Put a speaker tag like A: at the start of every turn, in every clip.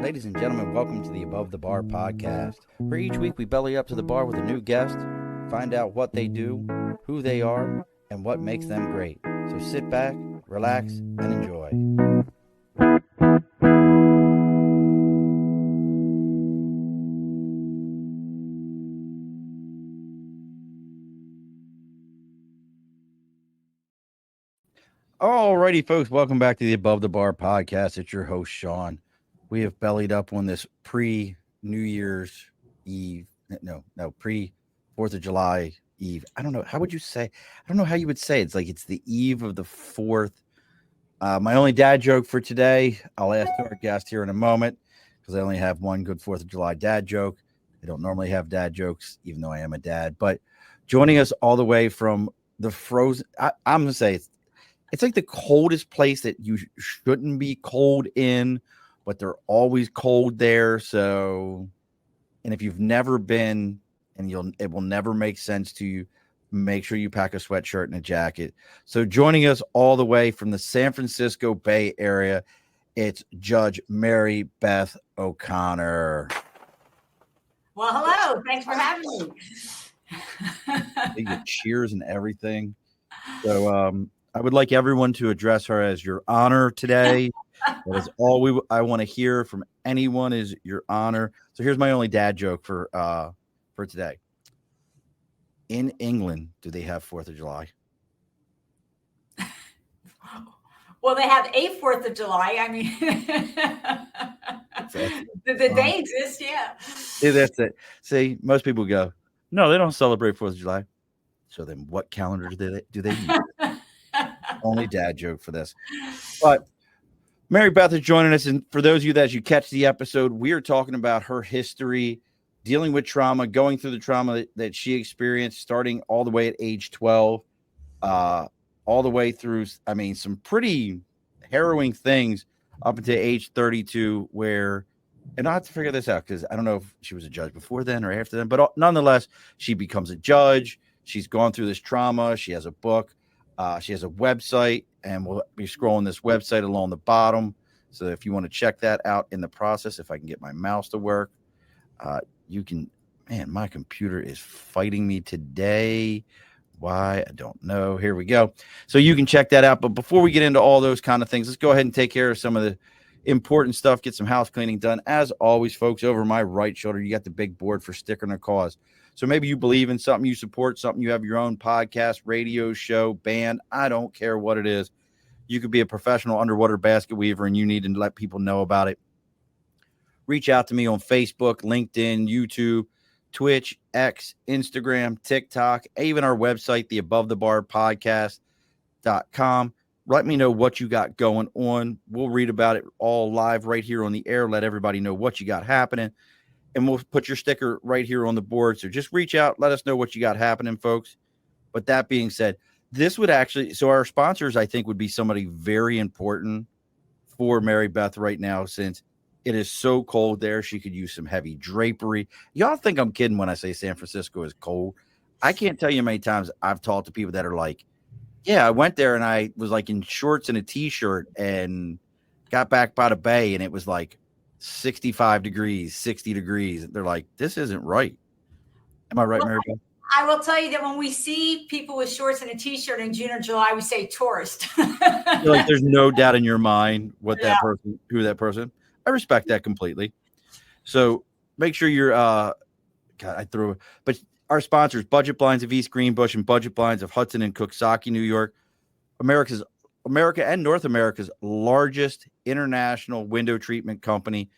A: Ladies and gentlemen, welcome to the Above the Bar podcast, where each week we belly up to the bar with a new guest, find out what they do, who they are, and what makes them great. So sit back, relax, and enjoy. Alrighty, folks, welcome back to the Above the Bar podcast. It's your host, Sean. We have bellied up on this pre-New Year's Eve, pre-4th of July Eve. I don't know. How would you say? I don't know how you would say it. It's like it's the eve of the 4th. My only dad joke for today, I'll ask our guest here in a moment because I only have one good 4th of July dad joke. I don't normally have dad jokes, even though I am a dad. But joining us all the way from the frozen, I'm going to say it's like the coldest place that you shouldn't be cold in, but they're always cold there. So, and if you've never been, and it will never make sense to you, make sure you pack a sweatshirt and a jacket. So joining us all the way from the San Francisco Bay Area, it's Judge Mary Beth O'Connor.
B: Well, hello. Thanks for having me.
A: You get cheers and everything. So I would like everyone to address her as Your Honor today. That is all I want to hear from anyone is Your Honor. So here's my only dad joke for today. In England, do they have 4th of July?
B: Well, they have a 4th of July. I mean, they exist, yeah.
A: Yeah, that's it. See, most people go, no, they don't celebrate 4th of July. So then what calendar do they use? Only dad joke for this. But Mary Beth is joining us, and for those of you that you catch the episode, we are talking about her history, dealing with trauma, going through the trauma that she experienced, starting all the way at age 12, all the way through, I mean, some pretty harrowing things up until age 32, where, and I have to figure this out because I don't know if she was a judge before then or after then, but nonetheless, she becomes a judge. She's gone through this trauma. She has a book. She has a website, and we'll be scrolling this website along the bottom. So if you want to check that out in the process, if I can get my mouse to work, you can. Man, my computer is fighting me today. Why? I don't know. Here we go. So you can check that out. But before we get into all those kind of things, let's go ahead and take care of some of the important stuff, get some house cleaning done. As always, folks, over my right shoulder, you got the big board for Sticking a Cause. So maybe you believe in something, you support something, you have your own podcast, radio show, band. I don't care what it is. You could be a professional underwater basket weaver and you need to let people know about it. Reach out to me on Facebook, LinkedIn, YouTube, Twitch, X, Instagram, TikTok, even our website, the AboveTheBarPodcast.com. Let me know what you got going on. We'll read about it all live right here on the air. Let everybody know what you got happening. And we'll put your sticker right here on the board. So just reach out. Let us know what you got happening, folks. But that being said, this would actually, so our sponsors, I think, would be somebody very important for Mary Beth right now, since it is so cold there. She could use some heavy drapery. Y'all think I'm kidding when I say San Francisco is cold. I can't tell you how many times I've talked to people that are like, yeah, I went there and I was like in shorts and a t-shirt and got back by the bay and it was like 65 degrees, 60 degrees. They're like, this isn't right. Am I right, Mary Beth?
B: I will tell you that when we see people with shorts and a t-shirt in June or July, we say tourist.
A: Like there's no doubt in your mind who that person. I respect that completely. So make sure you're but our sponsors, Budget Blinds of East Greenbush and Budget Blinds of Hudson and Coxsackie, New York, America and North America's largest international window treatment company.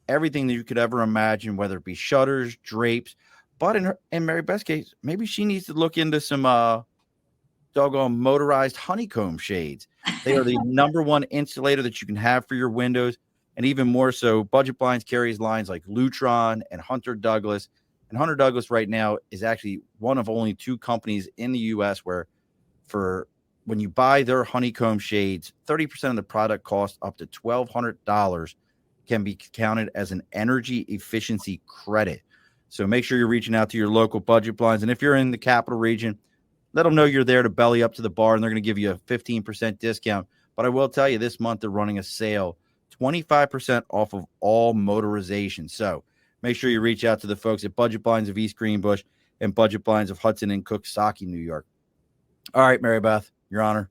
A: Everything that you could ever imagine, whether it be shutters, drapes. But in Mary Beth's case, maybe she needs to look into some doggone motorized honeycomb shades. They are the number one insulator that you can have for your windows. And even more so, Budget Blinds carries lines like Lutron and Hunter Douglas. And Hunter Douglas right now is actually one of only 2 companies in the U.S. where when you buy their honeycomb shades, 30% of the product cost up to $1,200 can be counted as an energy efficiency credit. So make sure you're reaching out to your local Budget Blinds. And if you're in the capital region, let them know you're there to belly up to the bar, and they're going to give you a 15% discount. But I will tell you, this month they're running a sale, 25% off of all motorization. So make sure you reach out to the folks at Budget Blinds of East Greenbush and Budget Blinds of Hudson and Coxsackie, New York. All right, Mary Beth, Your Honor,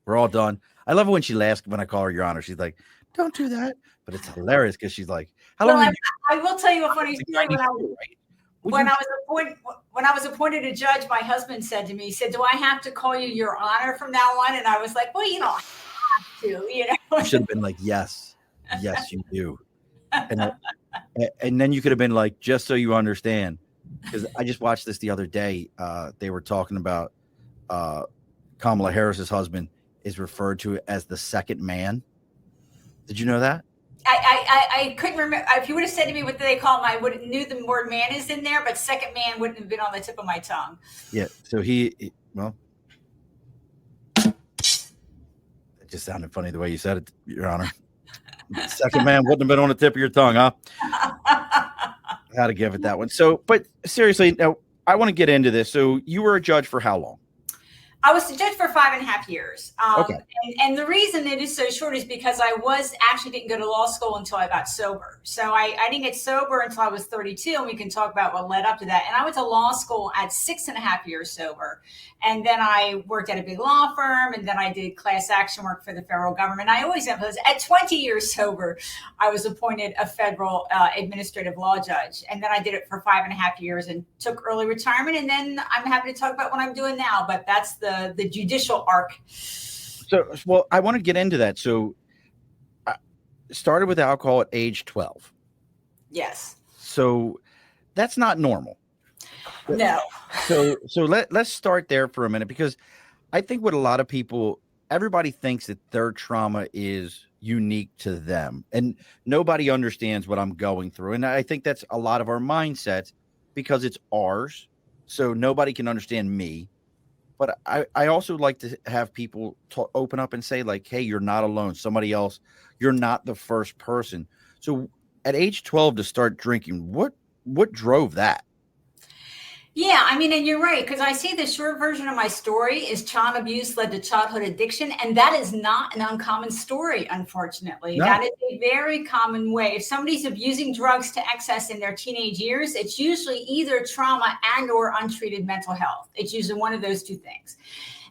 A: we're all done. I love it when she laughs when I call her Your Honor. She's like, don't do that. But it's hilarious because she's like, how long?
B: I will tell you a funny story. When I was appointed a judge, my husband said to me, he said, do I have to call you Your Honor from now on? And I was like, well, you don't have to, you know.
A: You should have been like, yes, you do. And then you could have been like, just so you understand, because I just watched this the other day. They were talking about Kamala Harris's husband is referred to as the second man. Did you know that?
B: I couldn't remember. If you would have said to me what they call him, I would have knew the word man is in there, but second man wouldn't have been on the tip of my tongue.
A: Yeah. So it just sounded funny the way you said it, Your Honor. Second man wouldn't have been on the tip of your tongue, huh? How to give it that one. So, but seriously, now I want to get into this. So you were a judge for how long?
B: I was the judge for 5.5 years.
A: Okay.
B: And the reason it is so short is because I didn't go to law school until I got sober. So I didn't get sober until I was 32, and we can talk about what led up to that. And I went to law school at 6.5 years sober. And then I worked at a big law firm, and then I did class action work for the federal government. I always emphasize at 20 years sober, I was appointed a federal administrative law judge. And then I did it for 5.5 years and took early retirement. And then I'm happy to talk about what I'm doing now, but that's the judicial arc.
A: So, well, I want to get into that. So I started with alcohol at age 12.
B: Yes.
A: So that's not normal.
B: No.
A: So let's start there for a minute, because I think what a lot of people, everybody thinks that their trauma is unique to them, and nobody understands what I'm going through. And I think that's a lot of our mindsets, because it's ours. So nobody can understand me. But I also like to have people open up and say, like, hey, you're not alone. Somebody else, you're not the first person. So at age 12 to start drinking, what drove that?
B: Yeah, I mean, and you're right, because I see the short version of my story is child abuse led to childhood addiction. And that is not an uncommon story, unfortunately.
A: No.
B: That is a very common way. If somebody's abusing drugs to excess in their teenage years, it's usually either trauma and or untreated mental health. It's usually one of those two things.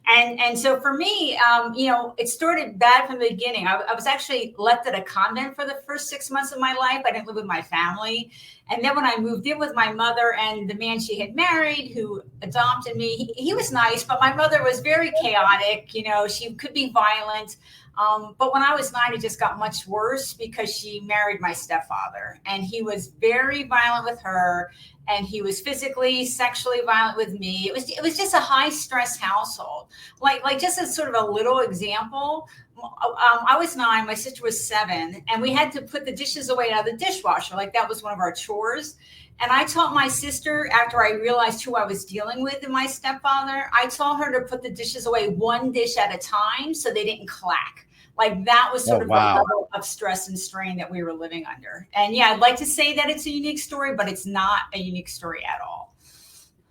B: And so for me, it started bad from the beginning. I was actually left at a convent for the first 6 months of my life. I didn't live with my family. And then when I moved in with my mother and the man she had married who adopted me, he was nice, but my mother was very chaotic. She could be violent. But when I was 9, it just got much worse because she married my stepfather, and he was very violent with her, and he was physically, sexually violent with me. It was just a high stress household. Like just as sort of a little example, I was 9, my sister was 7, and we had to put the dishes away out of the dishwasher. Like that was one of our chores. And I taught my sister, after I realized who I was dealing with in my stepfather, I taught her to put the dishes away one dish at a time so they didn't clack. Like that was sort of the level of stress and strain that we were living under. And yeah, I'd like to say that it's a unique story, but it's not a unique story at all.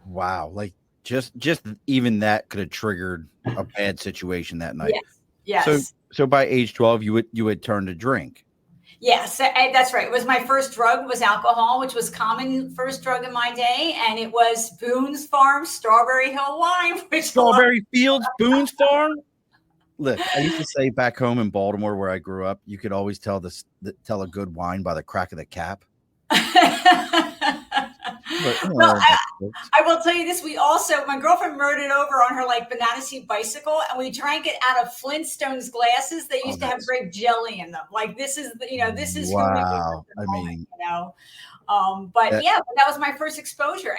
A: Wow. Like just even that could have triggered a bad situation that night.
B: Yes.
A: So by age 12, you would turn to drink.
B: Yes, that's right. It was my first drug was alcohol, which was common first drug in my day. And it was Boone's Farm Strawberry Hill wine.
A: Strawberry Fields, Boone's Farm? Look, I used to say back home in Baltimore where I grew up, you could always tell a good wine by the crack of the cap.
B: Well, I will tell you this. My girlfriend rode it over on her banana seed bicycle, and we drank it out of Flintstones glasses. They used to have grape jelly in them. Like this is
A: wow.
B: Who we were at the moment, but that was my first exposure,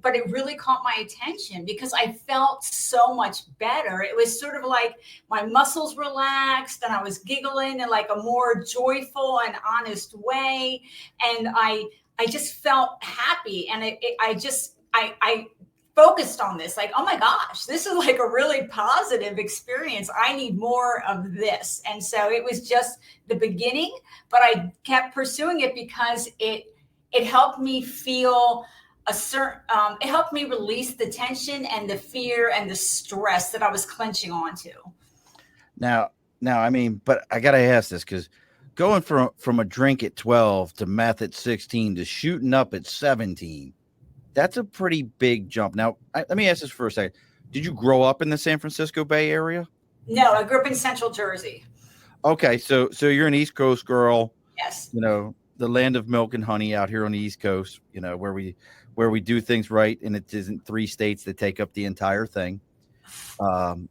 B: but it really caught my attention because I felt so much better. It was sort of like my muscles relaxed, and I was giggling in like a more joyful and honest way, and I just felt happy, and I focused on this, like, oh my gosh, this is like a really positive experience. I need more of this. And so it was just the beginning, but I kept pursuing it because it helped me feel it helped me release the tension and the fear and the stress that I was clenching onto.
A: Now, I mean, but I got to ask this because going from a drink at 12 to meth at 16 to shooting up at 17, that's a pretty big jump. Now, let me ask this for a second. Did you grow up in the San Francisco Bay Area?
B: No, I grew up in Central Jersey.
A: Okay, so you're an East Coast girl.
B: Yes.
A: You know, the land of milk and honey out here on the East Coast, you know, where we do things right, and it isn't 3 states that take up the entire thing. I'm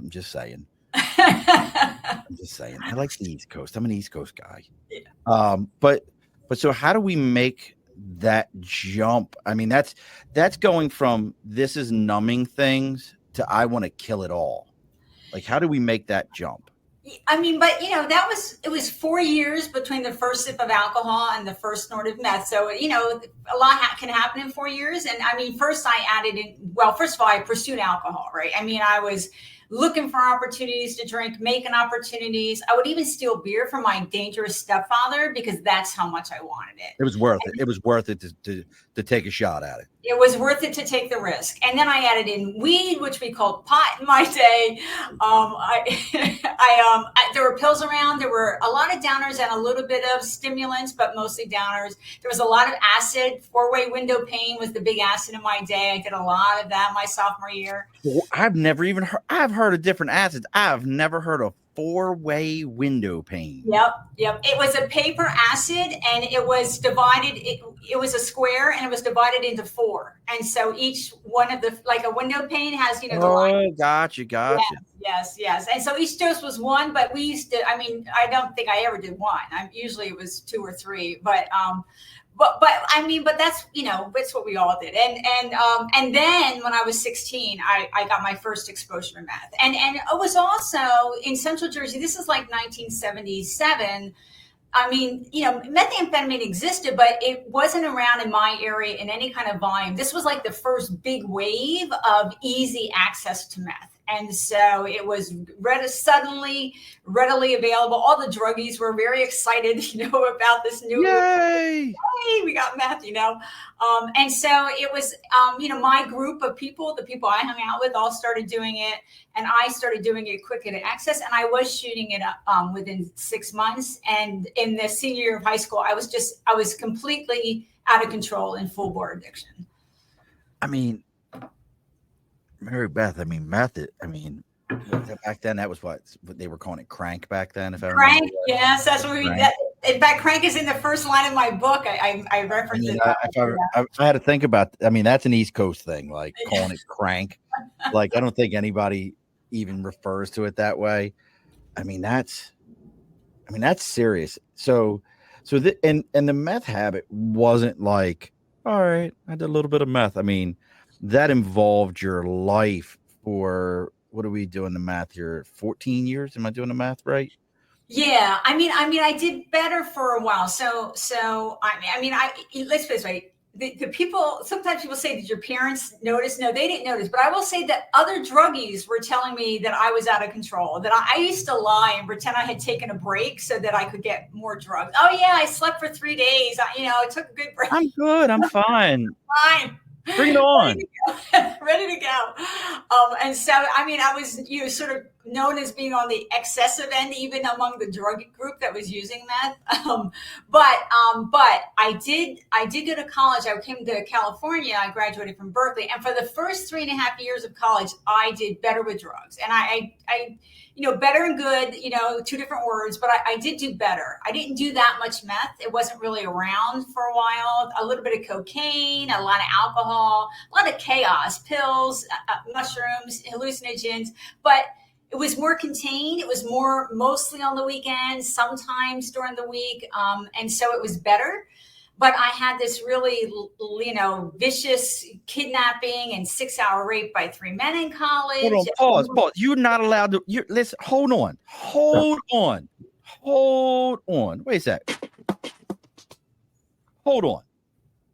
A: just saying. I'm just saying. I like the East Coast. I'm an East Coast guy. Yeah. But so how do we make that jump? I mean, that's going from this is numbing things to I want to kill it all. Like, how do we make that jump?
B: I mean, but it was 4 years between the first sip of alcohol and the first snort of meth. So, a lot can happen in 4 years. And I mean, first I added in, well, first of all, I pursued alcohol, right? I mean, I was looking for opportunities to drink, making opportunities. I would even steal beer from my dangerous stepfather because that's how much I wanted it.
A: It was worth it. It was worth it to take a shot at it.
B: It was worth it to take the risk. And then I added in weed, which we called pot in my day. There were pills around. There were a lot of downers and a little bit of stimulants, but mostly downers. There was a lot of acid. 4-way window pane was the big acid in my day. I did a lot of that my sophomore year.
A: I've never even heard. I've heard of different acids. I've never heard of 4-way window pane.
B: Yep. It was a paper acid, and it was divided. It was a square, and it was divided into 4. And so each one of like a window pane has, the line.
A: Gotcha.
B: Yes. And so each dose was 1, but we used to. I mean, I don't think I ever did 1. Usually it was 2 or 3, but I mean, but that's, that's what we all did. And then when I was 16, I got my first exposure to meth. And it was also in Central Jersey. This is like 1977. I mean, methamphetamine existed, but it wasn't around in my area in any kind of volume. This was like the first big wave of easy access to meth. And so it was readily available. All the druggies were very excited, about this new.
A: Yay!
B: Hey, we got meth, And so it was, my group of people, the people I hung out with, all started doing it. And I started doing it quicker to access. And I was shooting it up within 6 months. And in the senior year of high school, I was completely out of control in full bore addiction.
A: I mean, Mary Beth, meth. Back then that was what they were calling it, crank back then. If I remember.
B: Crank, yes, that's what we. In fact, crank is in the first line of my book. I referenced it.
A: If I had to think about, that's an East Coast thing, like calling it crank. Like I don't think anybody even refers to it that way. That's serious. So and the meth habit wasn't like, all right, I did a little bit of meth. That involved your life for, what are we doing the math here? 14 years? Am I doing the math right?
B: Yeah. I did better for a while. So let's put it this way. The people, sometimes people say, did your parents notice? No, they didn't notice. But I will say that other druggies were telling me that I was out of control, that I used to lie and pretend I had taken a break so that I could get more drugs. Oh yeah, I slept for 3 days. I took a good break.
A: I'm good. I'm fine.
B: Fine.
A: Bring it on.
B: Ready to go. And so, I was, sort of known as being on the excessive end, even among the drug group that was using meth. But I did go to college. I came to California. I graduated from Berkeley. And for the first 3.5 years of college, I did better with drugs. And I better and good, 2 different words, but I did do better. I didn't do that much meth. It wasn't really around for a while. A little bit of cocaine, a lot of alcohol, a lot of chaos, pills, mushrooms, hallucinogens, but it was more contained. It was mostly on the weekends, sometimes during the week. And so it was better. But I had this really, vicious kidnapping and 6-hour rape by 3 men in college.
A: Hold on, pause. You're not allowed to. Listen. Hold on. Wait a sec. Hold on.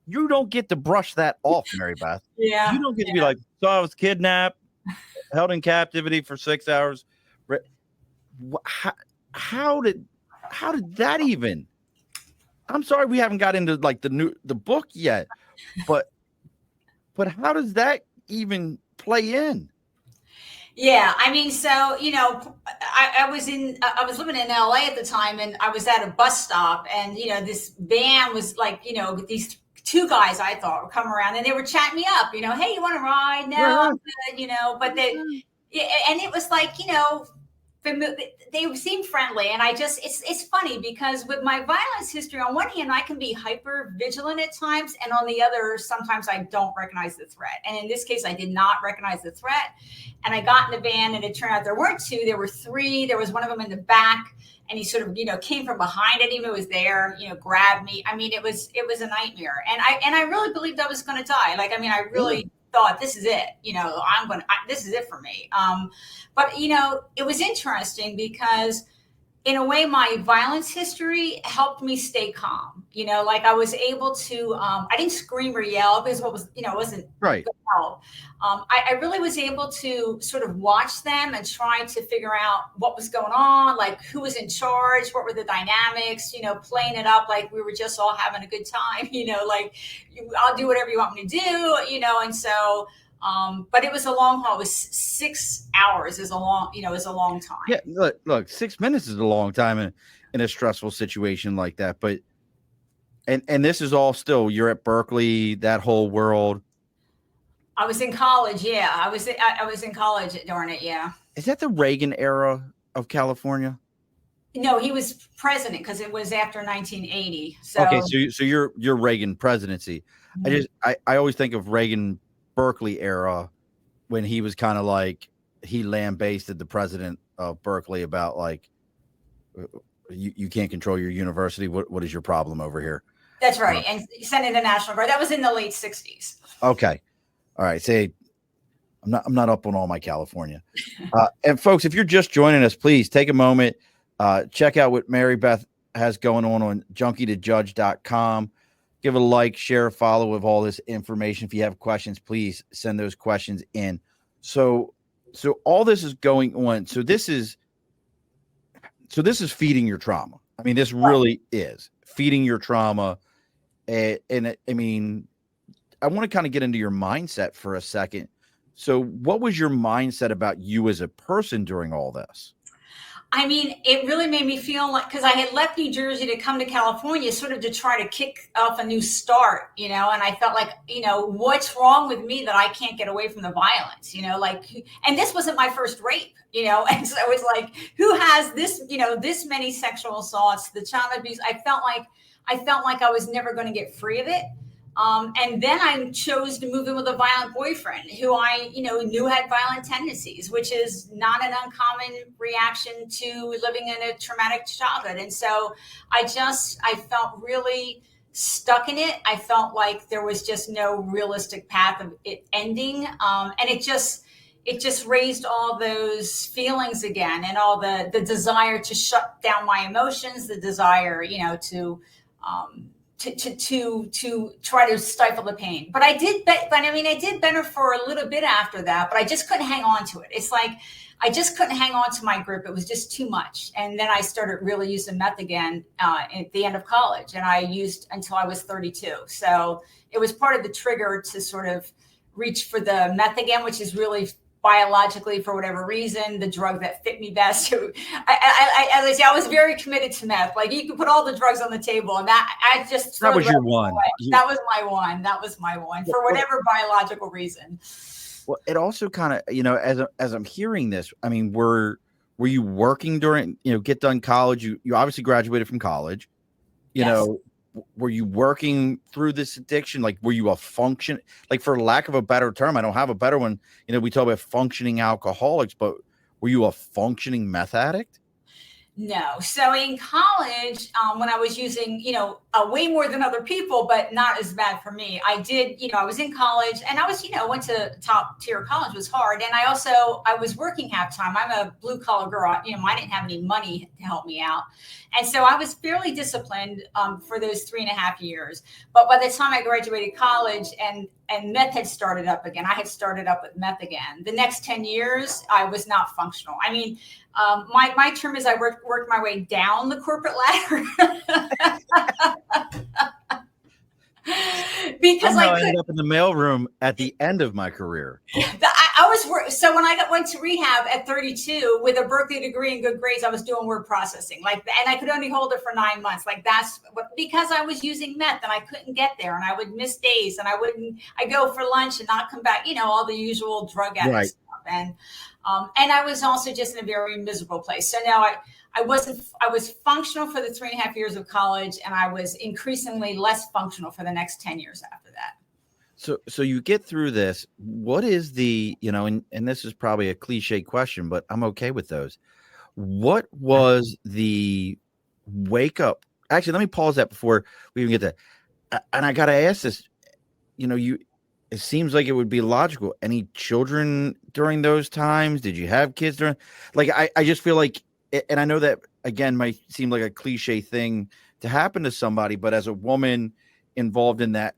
A: You don't get to brush that off, Mary Beth.
B: Yeah.
A: You don't get to be like, so I was kidnapped, held in captivity for 6 hours. How did that even? I'm sorry we haven't got into like the book yet, but how does that even play in?
B: Yeah, I mean, so I was living in LA at the time, and I was at a bus stop, and this van was like, these two guys I thought would come around, and they were chatting me up, hey, you want to ride? No,
A: Right.
B: I'm good, but and it was like, they seem friendly, and it's funny because with my violence history, on one hand I can be hyper vigilant at times, and on the other sometimes I don't recognize the threat, and in this case I did not recognize the threat, and I got in the van, and it turned out there weren't two, there were three. There was one of them in the back, and he sort of came from behind. I didn't even know it was there, grabbed me. I mean, it was a nightmare, and I really believed I was going to die. Like, I mean, I really thought, this is it, this is it for me. But it was interesting because in a way, my violence history helped me stay calm. Like I was able to, I didn't scream or yell because it wasn't
A: Right.
B: good help. I really was able to sort of watch them and try to figure out what was going on, like who was in charge, what were the dynamics, playing it up like we were just all having a good time, like I'll do whatever you want me to do, and so but it was a long haul. It was 6 hours is a long time.
A: Yeah, look, 6 minutes is a long time in a stressful situation like that. But and this is all still, you're at Berkeley, that whole world.
B: I was in college. Yeah, I was in college during it. Yeah.
A: Is that the Reagan era of California?
B: No, he was president because it was after 1980. So
A: okay, so you're Reagan presidency. Mm-hmm. I always think of Reagan Berkeley era when he was kind of like, he lambasted the president of Berkeley about like, you can't control your university. What is your problem over here?
B: That's right. And sent in the National Guard. That was in the late 60s.
A: Okay. All right. Say, I'm not up on all my California. And folks, if you're just joining us, please take a moment, check out what Mary Beth has going on junkie2judge.com. Give a like, share, a follow of all this information. If you have questions, please send those questions in. So all this is going on. So this is feeding your trauma. I mean, this really is feeding your trauma. And I mean, I want to kind of get into your mindset for a second. So what was your mindset about you as a person during all this?
B: I mean, it really made me feel like, because I had left New Jersey to come to California sort of to try to kick off a new start, and I felt like, what's wrong with me that I can't get away from the violence, and this wasn't my first rape, and so it was like, who has this, this many sexual assaults, the child abuse. I felt like I was never going to get free of it. And then I chose to move in with a violent boyfriend who I, knew had violent tendencies, which is not an uncommon reaction to living in a traumatic childhood. And so I felt really stuck in it. I felt like there was just no realistic path of it ending. And it just raised all those feelings again, and all the desire to shut down my emotions, the desire, to try to stifle the pain. But I did better for a little bit after that, but I just couldn't hang on to it. It's like, I just couldn't hang on to my grip. It was just too much. And then I started really using meth again at the end of college, and I used until I was 32. So it was part of the trigger to sort of reach for the meth again, which is really biologically, for whatever reason, the drug that fit me best. As I say, I was very committed to meth. Like, you could put all the drugs on the table, and that was your one. That was my one for whatever biological reason.
A: Well, it also kind of, as I'm hearing this, I mean, were you working during, get done college? You obviously graduated from college,
B: Yes.
A: Were you working through this addiction? Like, were you a function, like, for lack of a better term, I don't have a better one. We talk about functioning alcoholics, but were you a functioning meth addict?
B: No. So in college, when I was using, way more than other people, but not as bad for me. I did, I was in college, and I was, went to top tier college, was hard. And I was working half time. I'm a blue collar girl. I didn't have any money to help me out. And so I was fairly disciplined for those 3.5 years. But by the time I graduated college and meth had started up again, I had started up with meth again. The next 10 years, I was not functional. I mean, my term is I worked my way down the corporate ladder. Because I ended
A: up in the mailroom at the end of my career.
B: So when I went to rehab at 32 with a Berkeley degree and good grades, I was doing word processing and I could only hold it for 9 months. Because I was using meth and I couldn't get there and I would miss days and I'd go for lunch and not come back, all the usual drug addict
A: Right.
B: stuff. And I was also just in a very miserable place. So now I was functional for the 3.5 years of college, and I was increasingly less functional for the next 10 years after that.
A: So you get through this. What is the, and this is probably a cliche question, but I'm okay with those. What was the wake up? Actually, let me pause that before we even get that. And I got to ask this, it seems like it would be logical. Any children during those times? Did you have kids during? I just feel like, and I know that again might seem like a cliche thing to happen to somebody, but as a woman involved in that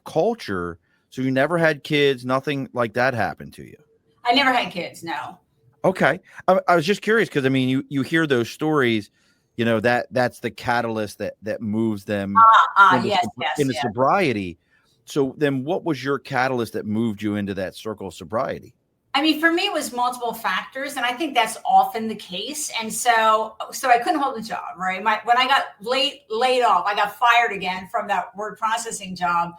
A: culture, so you never had kids, nothing like that happened to you?
B: I never had kids, no.
A: Okay. I was just curious because you hear those stories, that's the catalyst that moves them into sobriety. So then what was your catalyst that moved you into that circle of sobriety?
B: I mean, for me, it was multiple factors, and I think that's often the case. And so I couldn't hold the job, right? When I got laid off, I got fired again from that word processing job.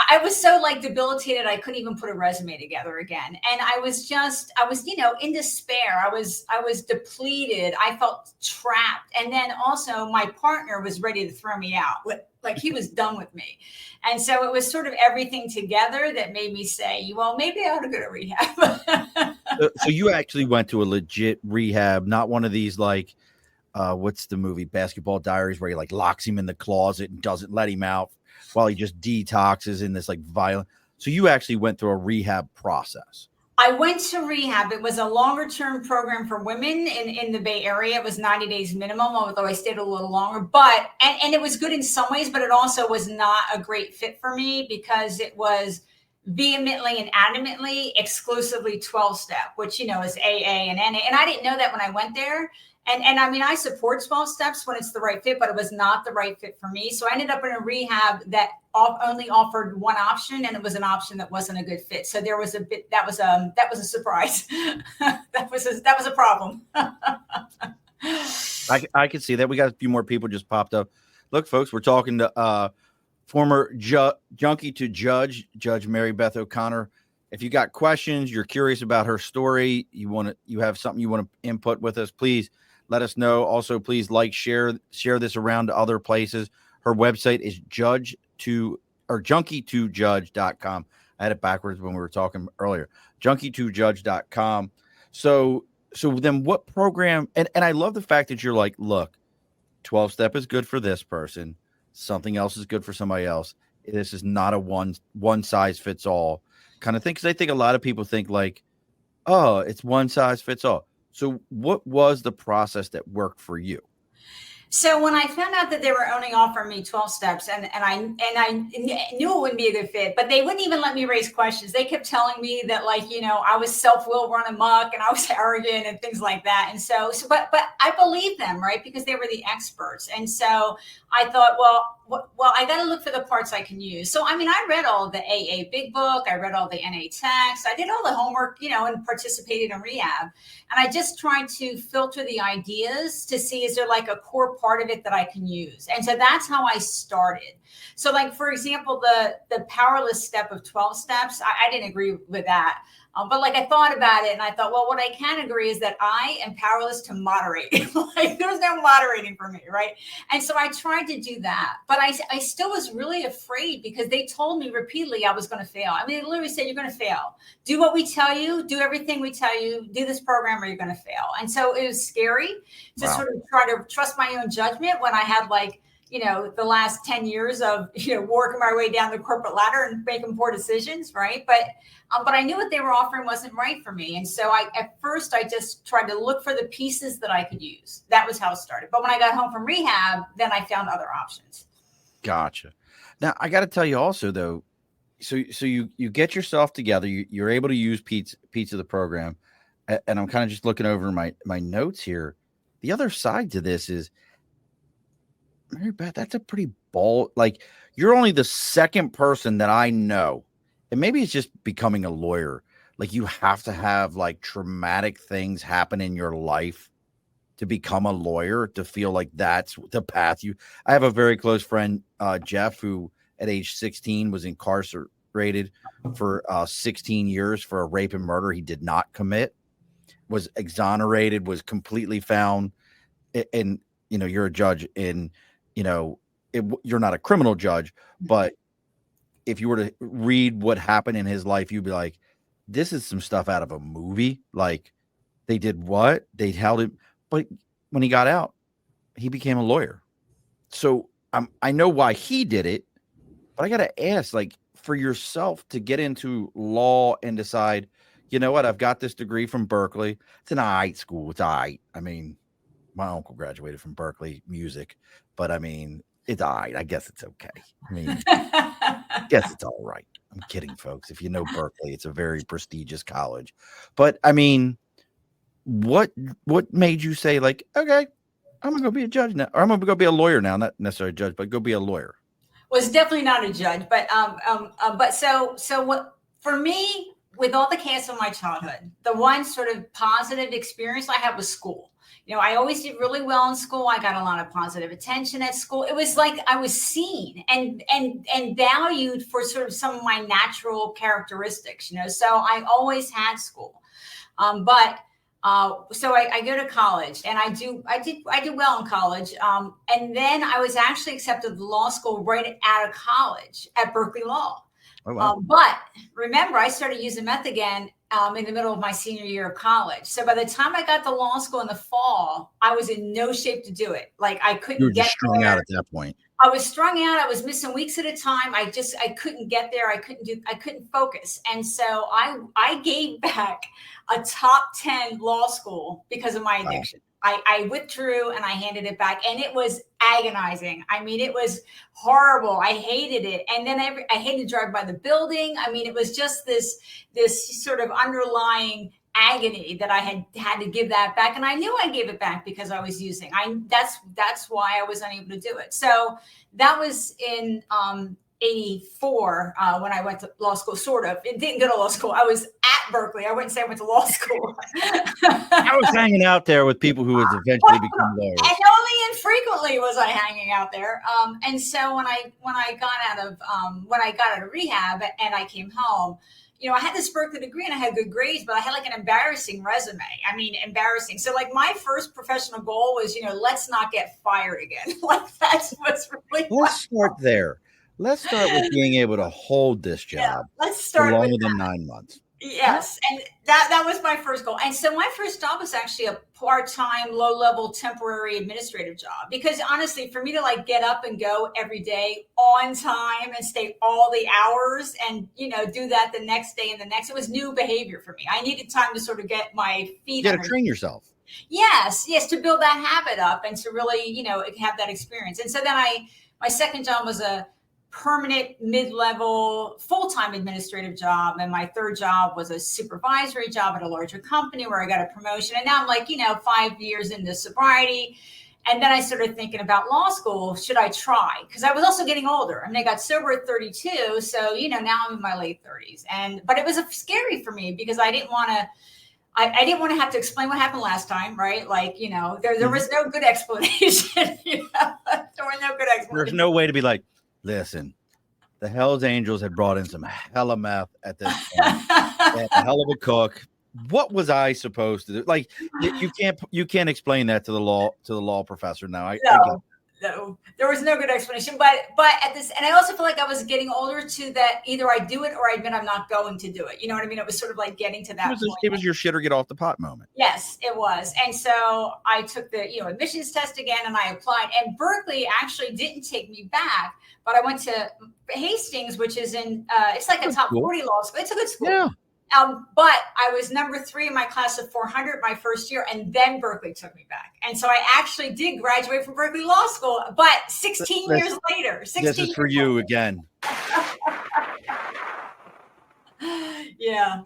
B: I was so debilitated, I couldn't even put a resume together again. And I was in despair. I was depleted. I felt trapped. And then also my partner was ready to throw me out. He was done with me. And so it was sort of everything together that made me say, well, maybe I ought to go to rehab.
A: So you actually went to a legit rehab, not one of these what's the movie Basketball Diaries where he locks him in the closet and doesn't let him out while he just detoxes in this violent. So you actually went through a rehab process.
B: I went to rehab. It was a longer term program for women in the Bay Area. It was 90 days minimum, although I stayed a little longer. But and it was good in some ways, but it also was not a great fit for me because it was vehemently and adamantly exclusively 12-step, which, is AA and NA. And I didn't know that when I went there. And I mean, I support 12 steps when it's the right fit, but it was not the right fit for me. So I ended up in a rehab that only offered one option, and it was an option that wasn't a good fit. So there was that was a surprise. that was a problem.
A: I can see that. We got a few more people just popped up. Look, folks, we're talking to former junkie to Judge Mary Beth O'Connor. If you got questions, you're curious about her story, you have something you want to input with us, please let us know. Also, please share this around to other places. Her website is junkie2judge.com. I had it backwards when we were talking earlier. junkie2judge.com. So then what program, and I love the fact that you're look, 12-step is good for this person. Something else is good for somebody else. This is not a one size fits all kind of thing. Because I think a lot of people think oh, it's one size fits all. So what was the process that worked for you?
B: So when I found out that they were only offering me 12 steps and I knew it wouldn't be a good fit, but they wouldn't even let me raise questions. They kept telling me that I was self-will run amok and I was arrogant and things like that. And but I believed them, right? Because they were the experts. And so I thought, well, I got to look for the parts I can use. So, I mean, I read all the AA Big Book. I read all the NA text. I did all the homework, and participated in rehab. And I just tried to filter the ideas to see, is there a core part of it that I can use? And so that's how I started. So for example, the powerless step of 12 steps, I didn't agree with that. But I thought about it and I thought, well, what I can agree is that I am powerless to moderate. There's no moderating for me, right? And so I tried to do that, but I still was really afraid because they told me repeatedly I was going to fail. I mean, they literally said, you're going to fail. Do what we tell you, do everything we tell you, do this program or you're going to fail. And so it was scary to sort of try to trust my own judgment when I had the last 10 years of, working my way down the corporate ladder and making poor decisions. Right. But I knew what they were offering wasn't right for me. And so at first I just tried to look for the pieces that I could use. That was how it started. But when I got home from rehab, then I found other options.
A: Gotcha. Now I got to tell you also though, so you get yourself together, you're able to use Pizza the program. And I'm kind of just looking over my notes here. The other side to this is, Mary Beth, that's a pretty bold, you're only the second person that I know, and maybe it's just becoming a lawyer, Like you have to have like traumatic things happen in your life to become a lawyer, to feel like that's the path I have a very close friend, Jeff, who at age 16 was incarcerated for 16 years for a rape and murder he did not commit, was exonerated, was completely found. And, you're a judge in, you're not a criminal judge, but if you were to read what happened in his life, you'd be like, this is some stuff out of a movie. Like they did what? They held him. But when he got out, he became a lawyer. So I know why he did it, but I got to ask, like, for yourself to get into law and decide, you know what, I've got this degree from Berkeley. It's an all right school. It's all right. I mean, my uncle graduated from Berkeley music, but I mean, it's all right. I guess it's okay. I mean, I guess it's all right. I'm kidding, folks. If you know Berkeley, it's a very prestigious college. But I mean, what made you say, like, okay, I'm gonna go be a judge now, or I'm gonna go be a lawyer now, not necessarily a judge, but go be a lawyer?
B: Was definitely not a judge, but so what for me, with all the chaos of my childhood, the one sort of positive experience I had was school. I always did really well in school. I got a lot of positive attention at school. It was like I was seen and valued for sort of some of my natural characteristics. So I always had school, so I go to college, and I did well in college. And then I was actually accepted to law school right out of college at Berkeley Law.
A: Oh, wow.
B: But remember, I started using meth again in the middle of my senior year of college. So by the time I got to law school in the fall, I was in no shape to do it. Like I couldn't
A: You were
B: get
A: just strung
B: there.
A: out at that point.
B: I was strung out. I was missing weeks at a time. I couldn't get there. I couldn't focus. And so I gave back a top 10 law school because of my addiction. Wow. I withdrew and I handed it back, and it was agonizing. I mean, it was horrible. I hated it. And then I hated to drive by the building. I mean, it was just this sort of underlying agony that I had to give that back. And I knew I gave it back because I was using. That's why I was unable to do it. So that was in 84 when I went to law school, sort of. It didn't go to law school. I was at Berkeley. I wouldn't say I went to law school.
A: I was hanging out there with people who would eventually become lawyers.
B: And only infrequently was I hanging out there. And so when I got out of rehab and I came home, I had this Berkeley degree and I had good grades, but I had like an embarrassing resume. I mean, embarrassing. So like my first professional goal was, let's not get fired again. Like that's what's really.
A: Let's start there. Let's start with being able to hold this job.
B: Yeah, let's start
A: for longer than 9 months.
B: Yes. And that was my first goal. And so my first job was actually a part-time, low-level, temporary administrative job. Because honestly, for me to like get up and go every day on time and stay all the hours and, do that the next day and the next, it was new behavior for me. I needed time to sort of get my feet.
A: You got to train yourself.
B: Yes, to build that habit up and to really, have that experience. And so then my second job was a permanent mid-level full-time administrative job, and my third job was a supervisory job at a larger company where I got a promotion. And now I'm like 5 years into sobriety, and then I started thinking about law school. Should I try? Because I was also getting older. I mean, I got sober at 32, so now I'm in my late 30s. But it was scary for me because I didn't want to. I didn't want to have to explain what happened last time, right? Like, there was no good explanation. There was no good explanation.
A: There's no way to be like, listen, the Hells Angels had brought in some hella meth at this point. They had a hell of a cook. What was I supposed to do? Like, you can't explain that to the law professor now. I get it.
B: No, there was no good explanation. But at this, and I also feel like I was getting older to that. Either I do it or I admit I'm not going to do it. You know what I mean? It was sort of like getting to that point.
A: It was your shit or get off the pot moment.
B: Yes, it was. And so I took the admissions test again and I applied. And Berkeley actually didn't take me back, but I went to Hastings, which is it's like a top 40 law school. It's a good school.
A: Yeah.
B: But I was number 3 in my class of 400 my first year, and then Berkeley took me back. And so I actually did graduate from Berkeley Law School, but 16 years later.
A: This is for you again.
B: Yeah.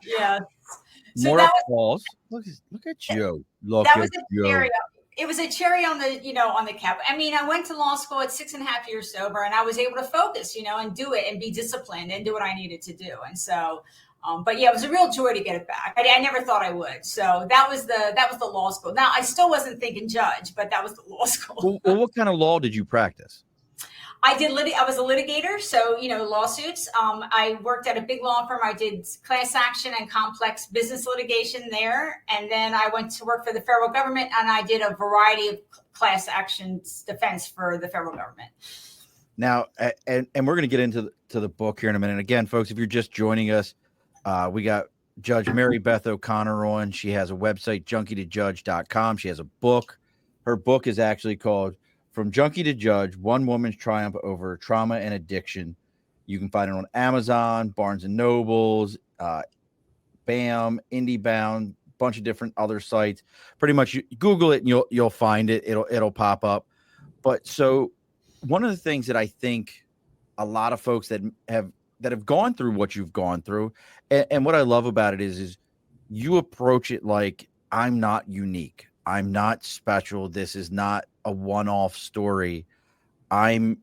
B: So
A: More applause. Look at you.
B: That was a cherry. It was a cherry on the, on the cap. I mean, I went to law school at 6.5 years sober, and I was able to focus, and do it and be disciplined and do what I needed to do. And so But yeah, it was a real joy to get it back. I never thought I would. So that was the law school. Now I still wasn't thinking judge, but that was the law school.
A: Well, what kind of law did you practice?
B: I was a litigator, so lawsuits. I worked at a big law firm. I did class action and complex business litigation there, and then I went to work for the federal government, and I did a variety of class actions defense for the federal government.
A: Now, and we're going to get into the book here in a minute. Again, folks, if you're just joining us, we got Judge Mary Beth O'Connor on. She has a website, junkie2judge.com. She has a book. Her book is actually called From Junkie to Judge, One Woman's Triumph Over Trauma and Addiction. You can find it on Amazon, Barnes & Nobles, BAM, IndieBound, bunch of different other sites. Pretty much you Google it and you'll find it. It'll pop up. But so one of the things that I think a lot of folks that have gone through what you've gone through, and what I love about it is you approach it like, I'm not unique. I'm not special. This is not a one-off story. I'm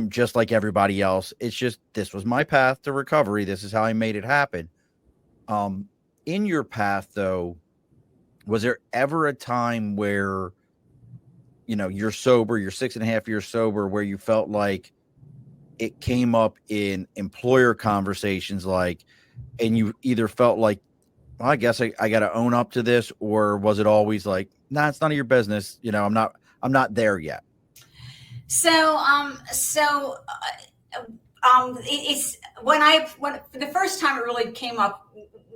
A: just like everybody else. It's just, this was my path to recovery. This is how I made it happen. In your path though, was there ever a time where, you're sober, you're 6.5 years sober, where you felt like it came up in employer conversations, and you either felt like, well, I guess I got to own up to this, or was it always like, nah, it's none of your business. I'm not there yet.
B: It's when the first time it really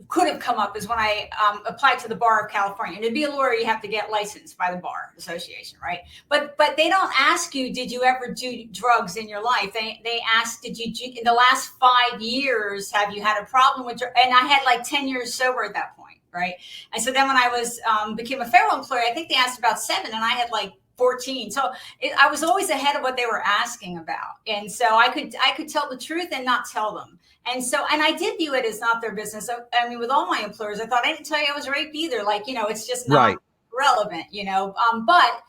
B: could have come up is when I applied to the Bar of California. And to be a lawyer, you have to get licensed by the Bar Association, right? But they don't ask you, did you ever do drugs in your life? They ask, did you in the last 5 years, have you had a problem with drugs? And I had like 10 years sober at that point, right? And so then when I became a federal employee, I think they asked about 7, and I had like 14. So I was always ahead of what they were asking about. And so I could tell the truth and not tell them. And I did view it as not their business. I mean, with all my employers, I thought, I didn't tell you I was raped either. It's just not relevant, but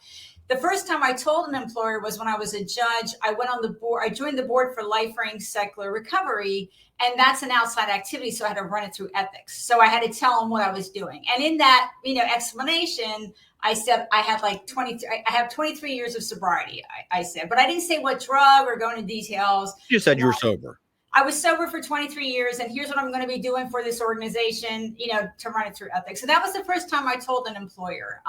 B: the first time I told an employer was when I was a judge. I went on the board. I joined the board for LifeRing Secular Recovery, and that's an outside activity. So I had to run it through ethics. So I had to tell them what I was doing. And in that, explanation, I said I had I have 23 years of sobriety. I said, but I didn't say what drug or go into details.
A: You said you were sober.
B: I was sober for 23 years, and here's what I'm going to be doing for this organization, to run it through ethics. So that was the first time I told an employer.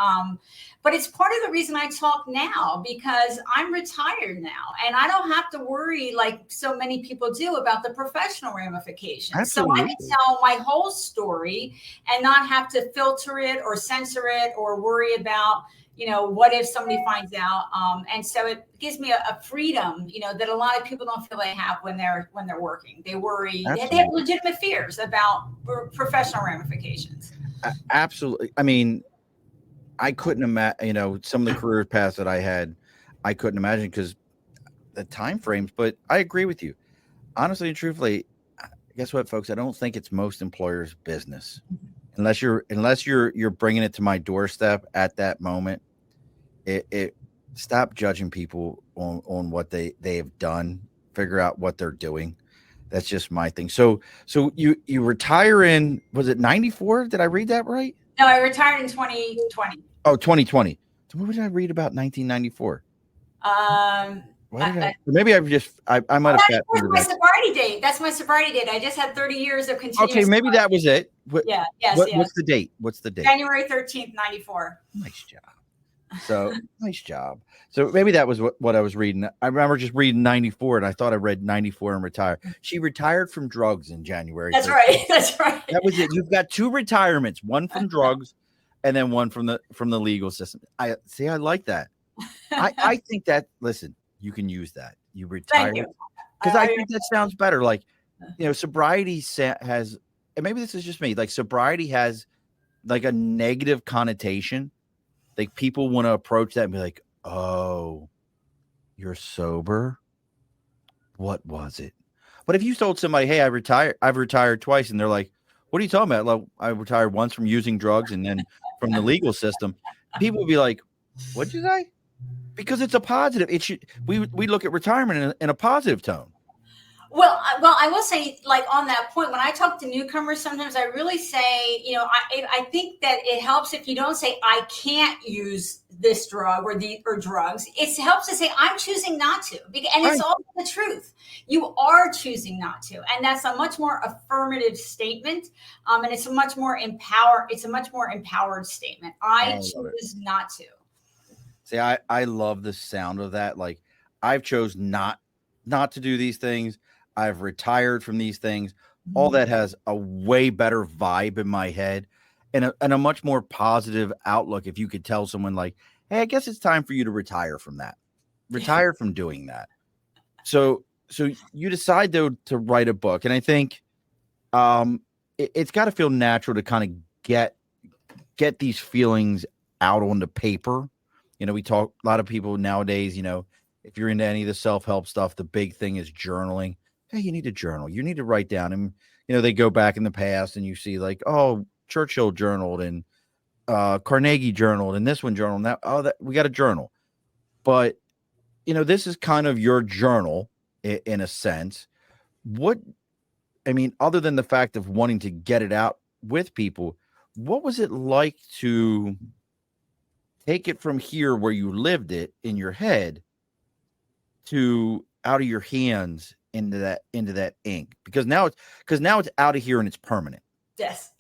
B: But it's part of the reason I talk now, because I'm retired now, and I don't have to worry like so many people do about the professional ramifications.
A: Absolutely.
B: So I can tell my whole story and not have to filter it or censor it or worry about, what if somebody finds out? And so it gives me a freedom, that a lot of people don't feel they have when they're working. They worry. Absolutely. They have legitimate fears about professional ramifications.
A: Absolutely. I mean, I couldn't imagine, some of the career paths that I had, I couldn't imagine because the time frames, but I agree with you. Honestly and truthfully, guess what, folks? I don't think it's most employers' business. Unless you're bringing it to my doorstep at that moment, it stop judging people on what they have done. Figure out what they're doing. That's just my thing. So you retire in, was it 94? Did I read that right?
B: No, I retired in 2020.
A: Oh, 2020. So what did I read about 1994? Maybe I might have.
B: That's my sobriety date. That's my sobriety date. I just had 30 years of continuous.
A: Okay, maybe that was it.
B: Yes.
A: What's the date?
B: January 13th, 94.
A: Nice job. So nice job. So maybe that was what I was reading. I remember just reading 94, and I thought I read 94 and retired. She retired from drugs in January.
B: That's 13th. Right. That's right.
A: That was it. You've got 2 retirements, one from drugs, and then one from the legal system. I like that. I think that. Listen. You can use that. You retire because I think that sounds better. Like, sobriety has, and maybe this is just me. Like, sobriety has like a negative connotation. Like, people want to approach that and be like, "Oh, you're sober? What was it?" But if you told somebody, "Hey, I've retired twice," and they're like, "What are you talking about?" Like, I retired once from using drugs and then from the legal system. People would be like, "What'd you say?" Because it's a positive. It should. We look at retirement in a positive tone.
B: Well, I will say, like on that point, when I talk to newcomers, sometimes I really say, I think that it helps if you don't say I can't use this drug or drugs. It helps to say I'm choosing not to, and it's
A: Right.
B: all the truth. You are choosing not to, and that's a much more affirmative statement, and it's a much more empowered statement. I
A: love it.
B: choose not to.
A: See, I love the sound of that. Like, I've chose not to do these things. I've retired from these things. All that has a way better vibe in my head and a much more positive outlook. If you could tell someone like, hey, I guess it's time for you to retire from that, retire from doing that. So you decide though to write a book. And I think it's got to feel natural to kind of get these feelings out on the paper. We talk, a lot of people nowadays, if you're into any of the self-help stuff, the big thing is journaling. Hey, you need to journal. You need to write down. And, they go back in the past and you see like, oh, Churchill journaled and Carnegie journaled and this one journaled. Now, we got a journal. But, this is kind of your journal in a sense. Other than the fact of wanting to get it out with people, what was it like to take it from here where you lived it in your head to out of your hands into that ink? Because now it's out of here and it's permanent.
B: Yes.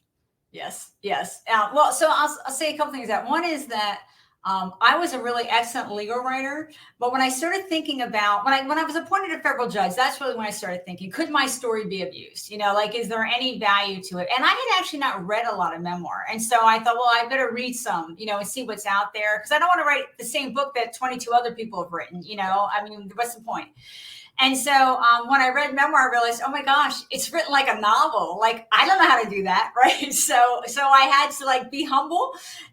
B: Well, so I'll say a couple things. That one is that I was a really excellent legal writer, but when I started thinking about when I was appointed a federal judge, that's really when I started thinking, could my story be of use? Is there any value to it? And I had actually not read a lot of memoir, and so I thought, well, I better read some, and see what's out there, because I don't want to write the same book that 22 other people have written. What's the point? And so when I read memoir, I realized, oh my gosh, it's written like a novel. Like, I don't know how to do that, right? So I had to be humble,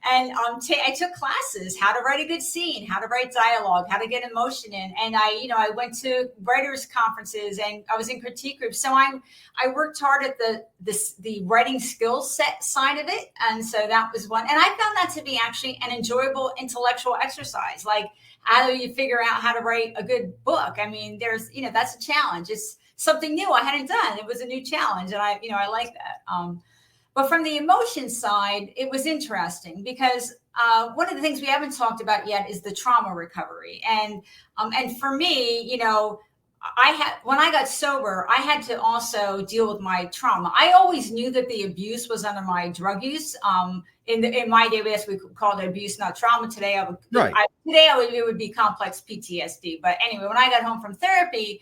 B: and I took classes, how to write a good scene, how to write dialogue, how to get emotion in. And I went to writers' conferences, and I was in critique groups. So I worked hard at the writing skills set side of it. And so that was one. And I found that to be actually an enjoyable intellectual exercise. Like, how do you figure out how to write a good book? There's, that's a challenge. It's something new I hadn't done. It was a new challenge. And I like that. But from the emotion side, it was interesting because one of the things we haven't talked about yet is the trauma recovery. And for me, when I got sober, I had to also deal with my trauma. I always knew that the abuse was under my drug use. In my day, we called it abuse, not trauma. Today, it would be complex PTSD. But anyway, when I got home from therapy,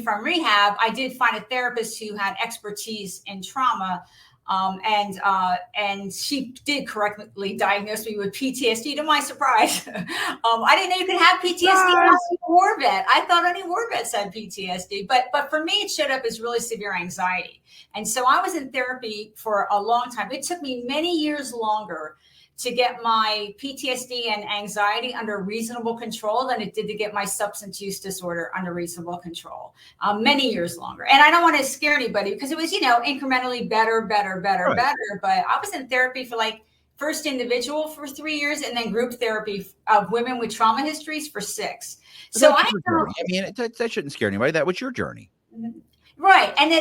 B: from rehab, I did find a therapist who had expertise in trauma. And she did correctly diagnose me with PTSD, to my surprise. I didn't know you could have PTSD. I was a war vet. I thought only war vets had PTSD, but for me, it showed up as really severe anxiety. And so I was in therapy for a long time. It took me many years longer to get my PTSD and anxiety under reasonable control than it did to get my substance use disorder under reasonable control. Many years longer. And I don't want to scare anybody because it was, incrementally better. But I was in therapy for first individual for 3 years and then group therapy of women with trauma histories for 6. So
A: that shouldn't scare anybody. That was your journey.
B: Mm-hmm. Right. And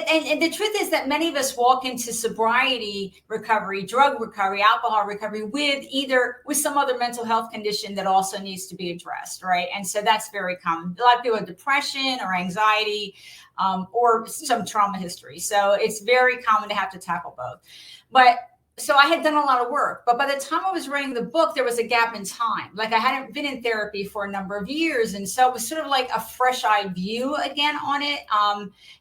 B: the truth is that many of us walk into sobriety recovery, drug recovery, alcohol recovery with some other mental health condition that also needs to be addressed. Right. And so that's very common. A lot of people have depression or anxiety or some trauma history. So it's very common to have to tackle both. So I had done a lot of work, but by the time I was writing the book, there was a gap in time. I hadn't been in therapy for a number of years. And so it was sort of like a fresh-eyed view again on it,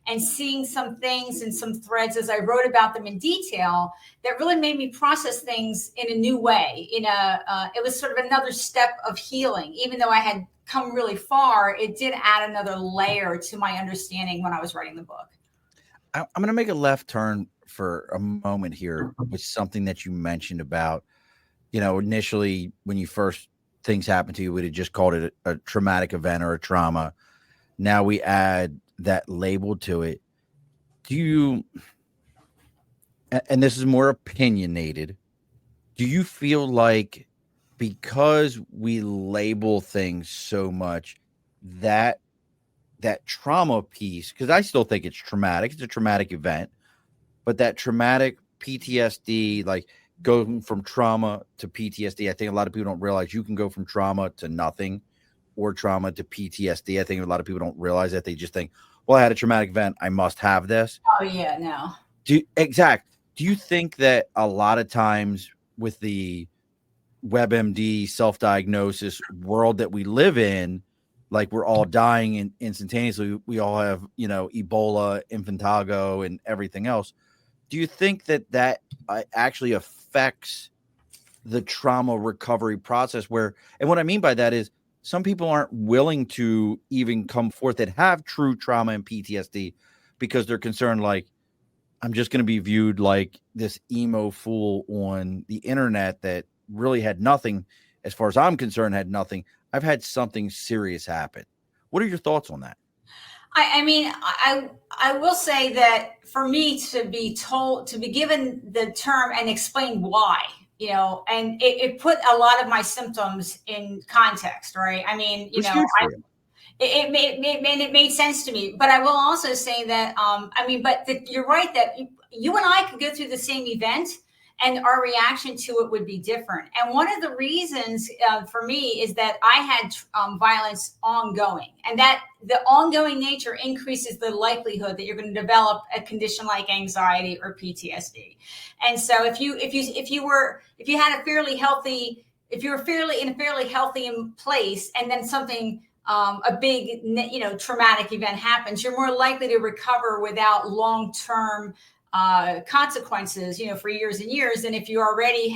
B: and seeing some things and some threads as I wrote about them in detail that really made me process things in a new way. It was sort of another step of healing. Even though I had come really far, it did add another layer to my understanding when I was writing the book.
A: I'm going to make a left turn for a moment here with something that you mentioned about, initially when you first things happened to you, we'd have just called it a traumatic event or a trauma. Now we add that label to it. Do you, and this is more opinionated, do you feel like because we label things so much that that trauma piece, because I still think it's traumatic. It's a traumatic event, but that traumatic PTSD, like going from trauma to PTSD, I think a lot of people don't realize you can go from trauma to nothing or trauma to PTSD. I think a lot of people don't realize that. They just think, well, I had a traumatic event, I must have this.
B: Oh yeah, no.
A: Do you think that a lot of times with the WebMD self-diagnosis world that we live in, like we're all dying instantaneously, we all have, Ebola, Infantago, and everything else. Do you think that actually affects the trauma recovery process? And what I mean by that is some people aren't willing to even come forth that have true trauma and PTSD because they're concerned, like, I'm just going to be viewed like this emo fool on the internet that really had nothing. As far as I'm concerned, had nothing. I've had something serious happen. What are your thoughts on that?
B: I mean, I will say that for me to be given the term and explain why, and it put a lot of my symptoms in context, right? I mean, it made sense to me. But I will also say that, you're right that you and I could go through the same event and our reaction to it would be different. And one of the reasons for me is that I had violence ongoing, and that the ongoing nature increases the likelihood that you're going to develop a condition like anxiety or PTSD. And so if you were in a fairly healthy place, and then something a big, traumatic event happens, you're more likely to recover without long-term consequences, for years and years, than if you already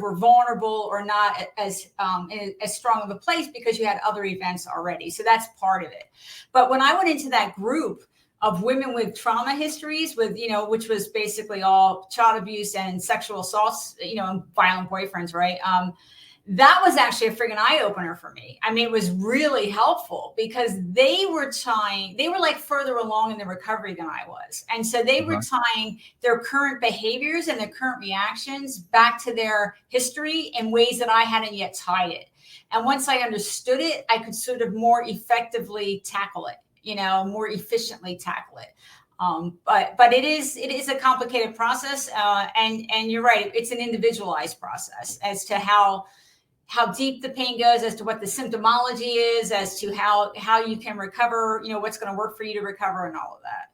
B: were vulnerable or not as in as strong of a place because you had other events already. So that's part of it. But when I went into that group of women with trauma histories, which was basically all child abuse and sexual assaults, and violent boyfriends, right? That was actually a friggin' eye opener for me. I mean, it was really helpful because they were like further along in the recovery than I was. And so they were tying their current behaviors and their current reactions back to their history in ways that I hadn't yet tied it. And once I understood it, I could sort of more effectively tackle it, more efficiently tackle it. But it is a complicated process. And you're right. It's an individualized process as to how deep the pain goes, as to what the symptomology is, as to how you can recover, what's going to work for you to recover, and all of that.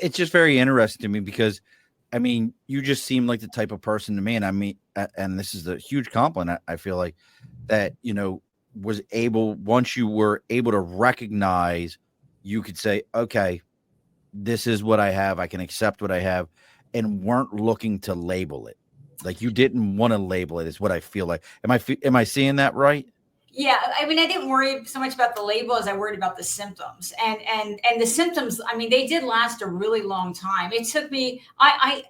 A: It's just very interesting to me because, I mean, you just seem like the type of person to me. And I mean, and this is a huge compliment, I feel like, that, once you were able to recognize, you could say, okay, this is what I have. I can accept what I have, and weren't looking to label it. Like, you didn't want to label it, is what I feel like. Am I seeing that right?
B: Yeah, I mean, I didn't worry so much about the label as I worried about the symptoms, and the symptoms. I mean, they did last a really long time. It took me. I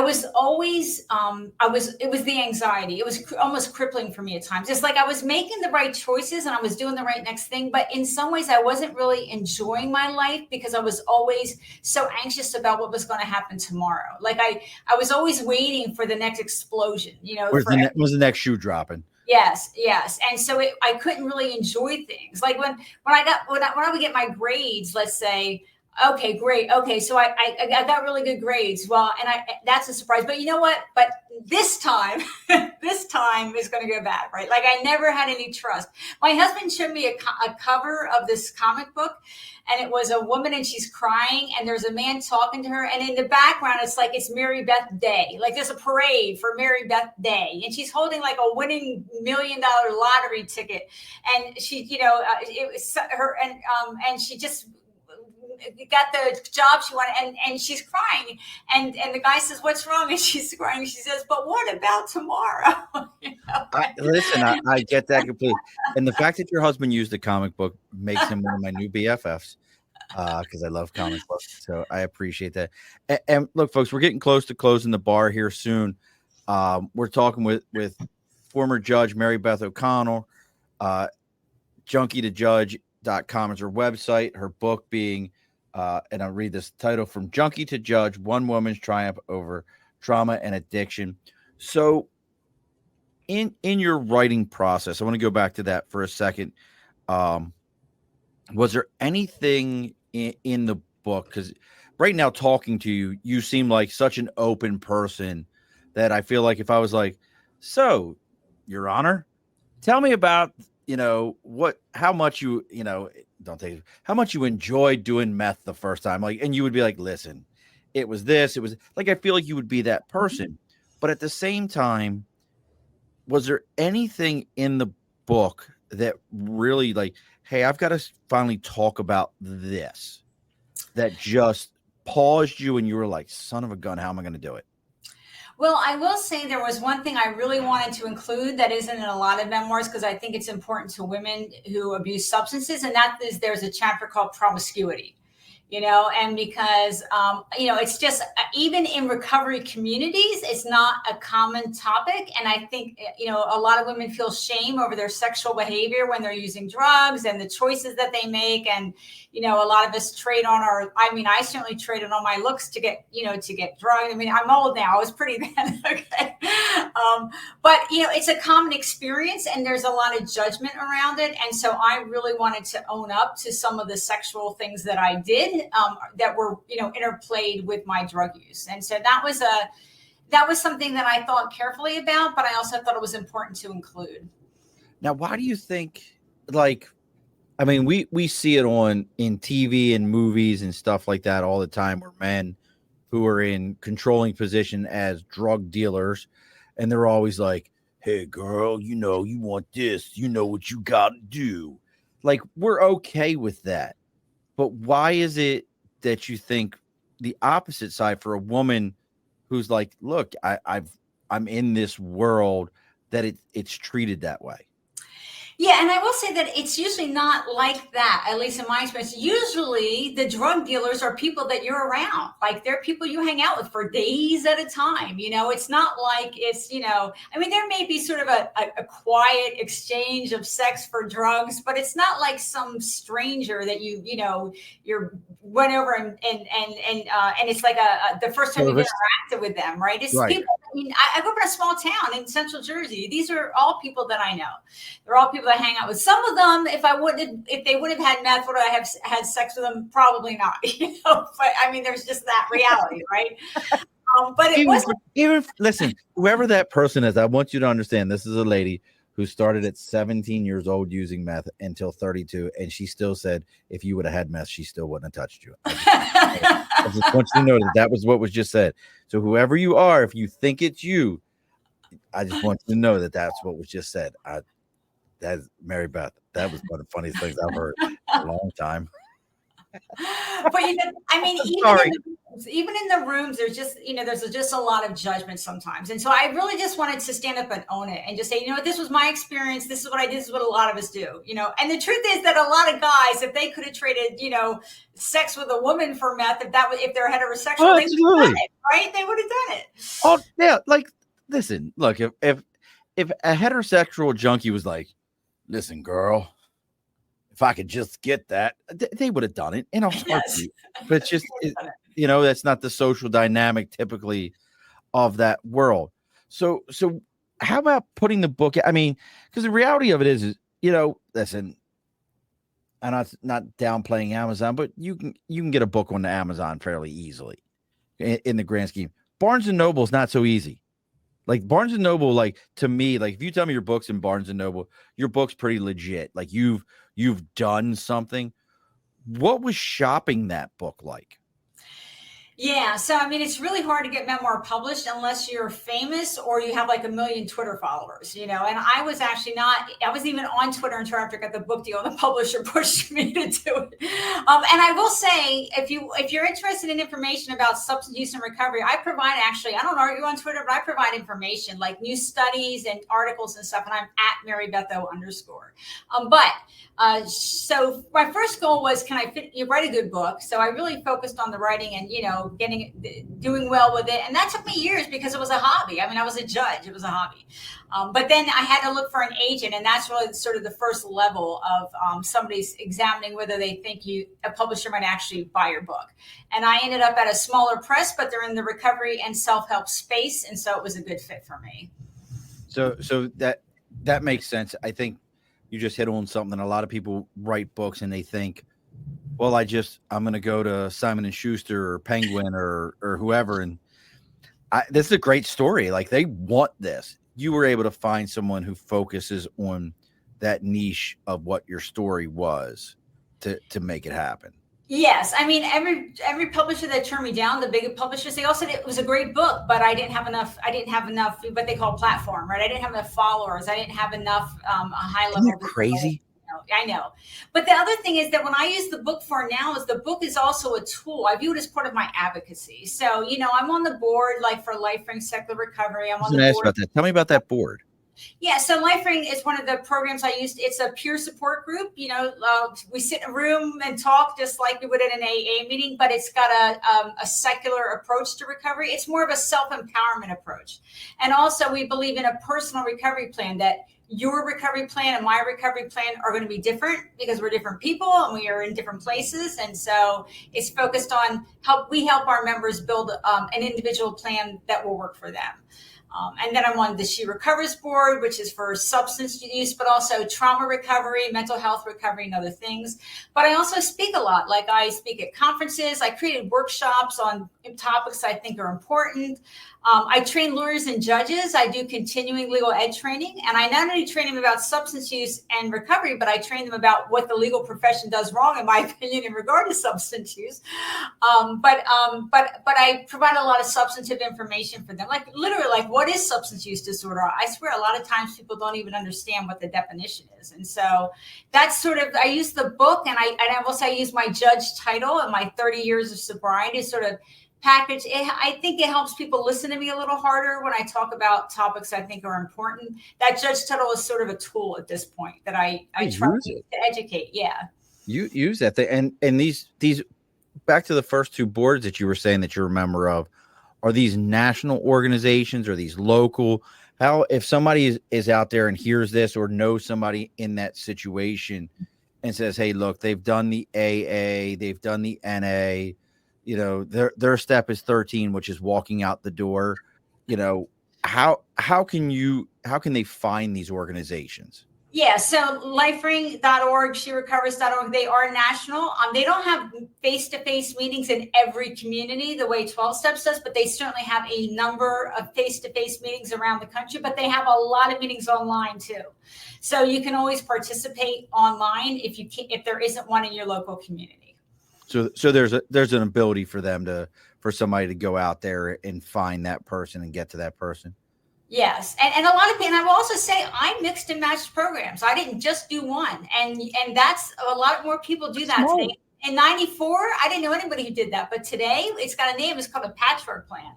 B: was always. It was the anxiety. It was almost crippling for me at times. It's like I was making the right choices and I was doing the right next thing, but in some ways I wasn't really enjoying my life because I was always so anxious about what was going to happen tomorrow. Like I was always waiting for the next explosion.
A: Was the next shoe dropping?
B: Yes. And so I couldn't really enjoy things. Like when I would get my grades, let's say, okay, great. Okay. So I got really good grades. Well, and that's a surprise, but you know what? But this time is going to go bad, right? Like I never had any trust. My husband showed me a cover of this comic book, and it was a woman and she's crying and there's a man talking to her. And in the background, it's Mary Beth Day. Like there's a parade for Mary Beth Day. And she's holding like a winning $1 million lottery ticket. And she, it was her, and she just got the job she wanted, and she's crying, and the guy says, "What's wrong?" And she's crying. She says, "But what about tomorrow?"
A: I get that completely. And the fact that your husband used the comic book makes him one of my new BFFs, because I love comic books. So I appreciate that. And look, folks, we're getting close to closing the bar here soon. We're talking with former judge Mary Beth O'Connor. junkie2judge.com is her website. Her book being, and I'll read this title, From Junkie to Judge, One Woman's Triumph Over Trauma and Addiction. So in your writing process, I want to go back to that for a second. was there anything in the book? Because right now, talking to you, you seem like such an open person that I feel like if I was like, so, Your Honor, tell me about, how much don't take how much you enjoyed doing meth the first time. Like, and you would be like, listen, it was this, it was like, I feel like you would be that person. But at the same time, was there anything in the book that really like, hey, I've got to finally talk about this, that just paused you and you were like, son of a gun, how am I going to do it?
B: Well, I will say there was one thing I really wanted to include that isn't in a lot of memoirs because I think it's important to women who abuse substances, and that is there's a chapter called promiscuity. And because, it's just, even in recovery communities, it's not a common topic. And I think, a lot of women feel shame over their sexual behavior when they're using drugs and the choices that they make. And, a lot of us trade on I certainly traded on my looks to get drugs. I mean, I'm old now. I was pretty then. Okay. But, it's a common experience and there's a lot of judgment around it. And so I really wanted to own up to some of the sexual things that I did that were, interplayed with my drug use. And so that was something that I thought carefully about, but I also thought it was important to include.
A: Now, why do you think, we see it in TV and movies and stuff like that all the time, where men who are in controlling position as drug dealers, and they're always like, hey girl, you want this, what you got to do. Like, we're okay with that. But why is it that you think the opposite side for a woman who's like, look, I'm in this world, that it's treated that way?
B: Yeah, and I will say that it's usually not like that, at least in my experience. Usually the drug dealers are people that you're around. Like, they're people you hang out with for days at a time. It's not like it's, there may be sort of a quiet exchange of sex for drugs, but it's not like some stranger that you're went over and it's like the first time you've interacted with them, right? It's right. People. I grew up in a small town in Central Jersey. These are all people that I know. They're all people that I hang out with. Some of them, if they would have had meth, would I have had sex with them? Probably not. But there's just that reality, right? But it wasn't.
A: Even listen, whoever that person is, I want you to understand. This is a lady who started at 17 years old using meth until 32, and she still said, if you would have had meth, she still wouldn't have touched you. I just want you to know that was what was just said. So whoever you are, if you think it's you, I just want you to know that that's what was just said. That's Mary Beth. That was one of the funniest things I've heard in a long time.
B: But even in the rooms, there's just a lot of judgment sometimes. And so I really just wanted to stand up and own it and just say, this was my experience. This is what I did. This is what a lot of us do, and the truth is that a lot of guys, if they could have traded, sex with a woman for meth, if they're heterosexual, they would have done it, right? They would have done it.
A: Oh yeah. Like, listen, look, if a heterosexual junkie was like, listen, girl, if I could just get that, they would have done it in a heartbeat. Yes. But it's just, that's not the social dynamic typically of that world. So how about putting the book? Because the reality of it is, listen, I'm not downplaying Amazon, but you can get a book on the Amazon fairly easily in the grand scheme. Barnes and Noble is not so easy. Like, Barnes and Noble, like, to me, like, if you tell me your book's in Barnes and Noble, your book's pretty legit. Like, you've done something. What was shopping that book like?
B: Yeah. So, it's really hard to get memoir published unless you're famous or you have like 1 million Twitter followers, and I was actually I wasn't even on Twitter until after I got the book deal and the publisher pushed me to do it. And I will say, if you're interested in information about substance use and recovery, I don't argue on Twitter, but I provide information like new studies and articles and stuff. And I'm at Mary Beth O _. So my first goal was, can I write a good book? So I really focused on the writing and, doing well with it. And that took me years because it was a hobby. I was a judge. It was a hobby. But then I had to look for an agent. And that's really sort of the first level of somebody's examining whether they think a publisher might actually buy your book. And I ended up at a smaller press, but they're in the recovery and self-help space. And so it was a good fit for me.
A: So that makes sense. I think you just hit on something. A lot of people write books and they think, well, I'm going to go to Simon and Schuster or Penguin or whoever. And this is a great story. Like, they want this. You were able to find someone who focuses on that niche of what your story was to make it happen.
B: Yes. I mean, every publisher that turned me down, the big publishers, they all said it was a great book, but I didn't have enough what they call platform, right? I didn't have enough followers. I didn't have enough a high level.
A: Isn't that crazy?
B: I know. But the other thing is that when I use the book for now is the book is also a tool. I view it as part of my advocacy. So, I'm on the board, like for LifeRing Secular Recovery. I'm on the board.
A: About that. Tell me about that board.
B: Yeah, so LifeRing is one of the programs I used. It's a peer support group. We sit in a room and talk just like we would at an AA meeting, but it's got a secular approach to recovery. It's more of a self-empowerment approach. And also we believe in a personal recovery plan, that your recovery plan and my recovery plan are going to be different because we're different people and we are in different places. And so it's focused on we help our members build an individual plan that will work for them. And then I'm on the She Recovers board, which is for substance use, but also trauma recovery, mental health recovery, and other things. But I also speak a lot. Like, I speak at conferences. I created workshops on topics I think are important. I train lawyers and judges. I do continuing legal ed training. And I not only train them about substance use and recovery, but I train them about what the legal profession does wrong, in my opinion, in regard to substance use. But I provide a lot of substantive information for them. Like, literally, like, what is substance use disorder? I swear a lot of times people don't even understand what the definition is. And so that's sort of, I use the book, and I will say I use my judge title and my 30 years of sobriety to sort of package. I think it helps people listen to me a little harder when I talk about topics I think are important. That judge title is sort of a tool at this point that I try to educate. Yeah.
A: You use that thing. And these back to the first two boards that you were saying that you're a member of, are these national organizations or these local? How, if somebody is out there and hears this or knows somebody in that situation and says, hey, look, they've done the AA, they've done the NA, their step is 13, which is walking out the door. How can they find these organizations?
B: Yeah, so LifeRing.org, SheRecovers.org, they are national. They don't have face-to-face meetings in every community the way 12 Steps does, but they certainly have a number of face-to-face meetings around the country, but they have a lot of meetings online too. So you can always participate online if there isn't one in your local community.
A: So there's an ability for for somebody to go out there and find that person and get to that person.
B: Yes. And a lot of people, and I will also say I mixed and matched programs. I didn't just do one. And that's a lot more people do that today. In 94, I didn't know anybody who did that. But today it's got a name. It's called a patchwork plan.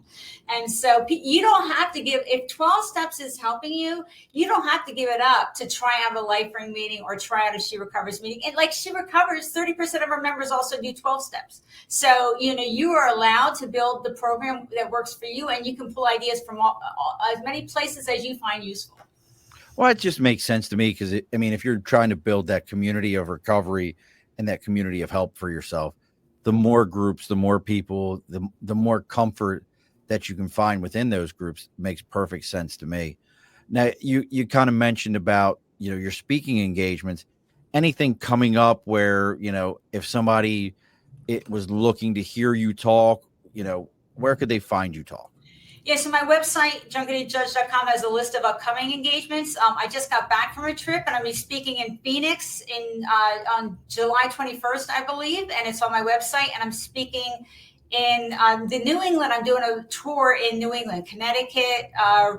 B: And so you don't have to if 12 Steps is helping you, you don't have to give it up to try out a LifeRing meeting or try out a She Recovers meeting. And like She Recovers, 30% of our members also do 12 Steps. So, you are allowed to build the program that works for you, and you can pull ideas from as many places as you find useful.
A: Well, it just makes sense to me because, if you're trying to build that community of recovery and that community of help for yourself, the more groups, the more people, the more comfort that you can find within those groups makes perfect sense to me. Now, you kind of mentioned about, your speaking engagements. Anything coming up where, if somebody was looking to hear you talk, where could they find you talk?
B: Yeah, so my website, junkandjudge.com, has a list of upcoming engagements. I just got back from a trip, and I'm be speaking in Phoenix on July 21st, I believe, and it's on my website. And I'm speaking in the New England. I'm doing a tour in New England, Connecticut,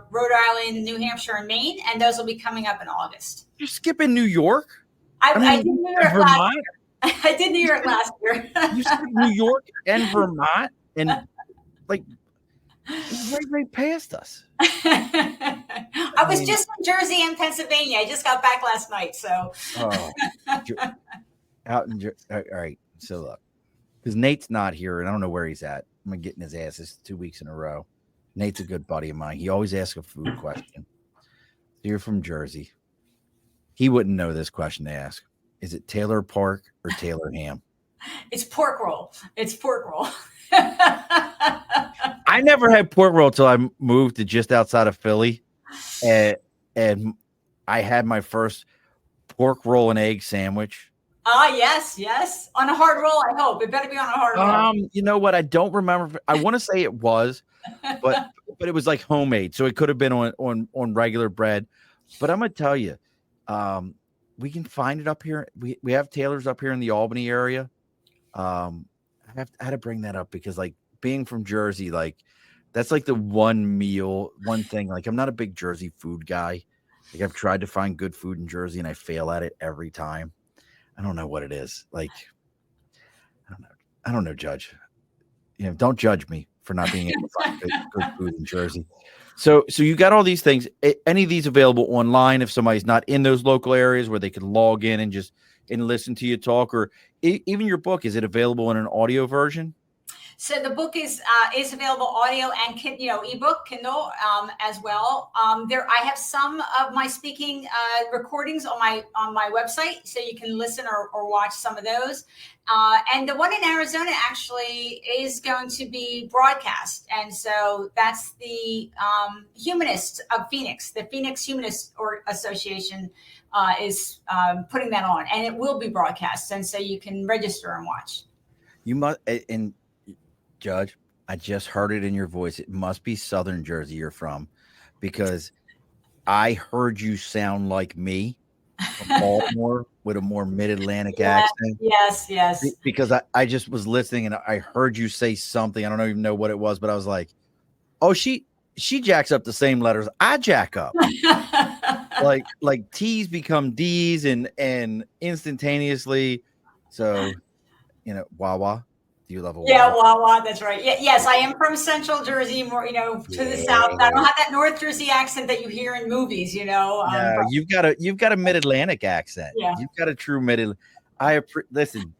B: Rhode Island, New Hampshire, and Maine, and those will be coming up in August.
A: You're skipping New York?
B: I did New York last year. I did New York last year.
A: You skipped New York and Vermont, and right past us.
B: I was just in Jersey and Pennsylvania. I just got back last night. So,
A: out in Jersey. All right. So look, because Nate's not here, and I don't know where he's at. I'm getting his ass this 2 weeks in a row. Nate's a good buddy of mine. He always asks a food question. You're from Jersey. He wouldn't know this question to ask. Is it Taylor Park or Taylor Ham?
B: It's pork roll. It's pork roll.
A: I never had pork roll till I moved to just outside of Philly, and I had my first pork roll and egg sandwich.
B: Yes. On a hard roll, I hope. It better be on a hard roll.
A: You know what? I don't remember. I want to say it was, but it was like homemade, so it could have been on regular bread. But I'm gonna tell you, we can find it up here. We have tailors up here in the Albany area. I had to bring that up because, like, being from Jersey, like, that's like the one thing. Like, I'm not a big Jersey food guy. Like, I've tried to find good food in Jersey and I fail at it every time. I don't know what it is. Like, I don't know, Judge. Don't judge me for not being able to find good food in Jersey. So you got all these things. Any of these available online if somebody's not in those local areas where they can log in and listen to you talk, or even your book, is it available in an audio version?
B: So the book is available audio and ebook, Kindle as well. I have some of my speaking recordings on my website, so you can listen or watch some of those. And the one in Arizona actually is going to be broadcast, and so that's the Humanists of Phoenix, the Phoenix Humanist Association is putting that on, and it will be broadcast, and so you can register and watch.
A: You must and. Judge, I just heard it in your voice. It must be Southern Jersey you're from, because I heard you sound like me from Baltimore with a more mid-Atlantic accent.
B: Yes.
A: Because I just was listening and I heard you say something. I don't even know what it was, but I was like, oh, she jacks up the same letters I jack up. like T's become D's and instantaneously. So, Wawa. Do you love a Wawa?
B: Yeah, Wawa, that's right. Yes, I am from Central Jersey, more, to the south. I don't have that North Jersey accent that you hear in movies,
A: No, you've got a mid-Atlantic accent.
B: Yeah.
A: You've got a true listen,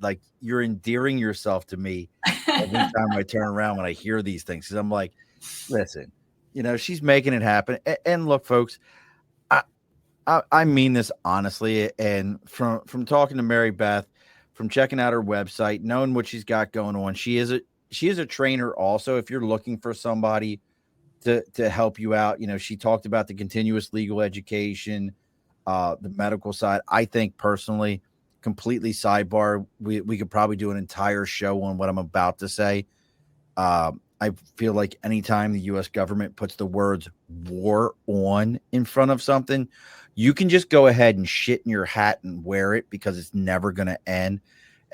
A: like, you're endearing yourself to me every time I turn around when I hear these things, because I'm like, listen, she's making it happen. And look, folks, I mean this honestly, and from talking to Mary Beth, from checking out her website, knowing what she's got going on. She is a trainer also. If you're looking for somebody to help you out, she talked about the continuous legal education, the medical side. I think personally, completely sidebar, we could probably do an entire show on what I'm about to say. I feel like anytime the U.S. government puts the words war on in front of something, you can just go ahead and shit in your hat and wear it, because it's never going to end.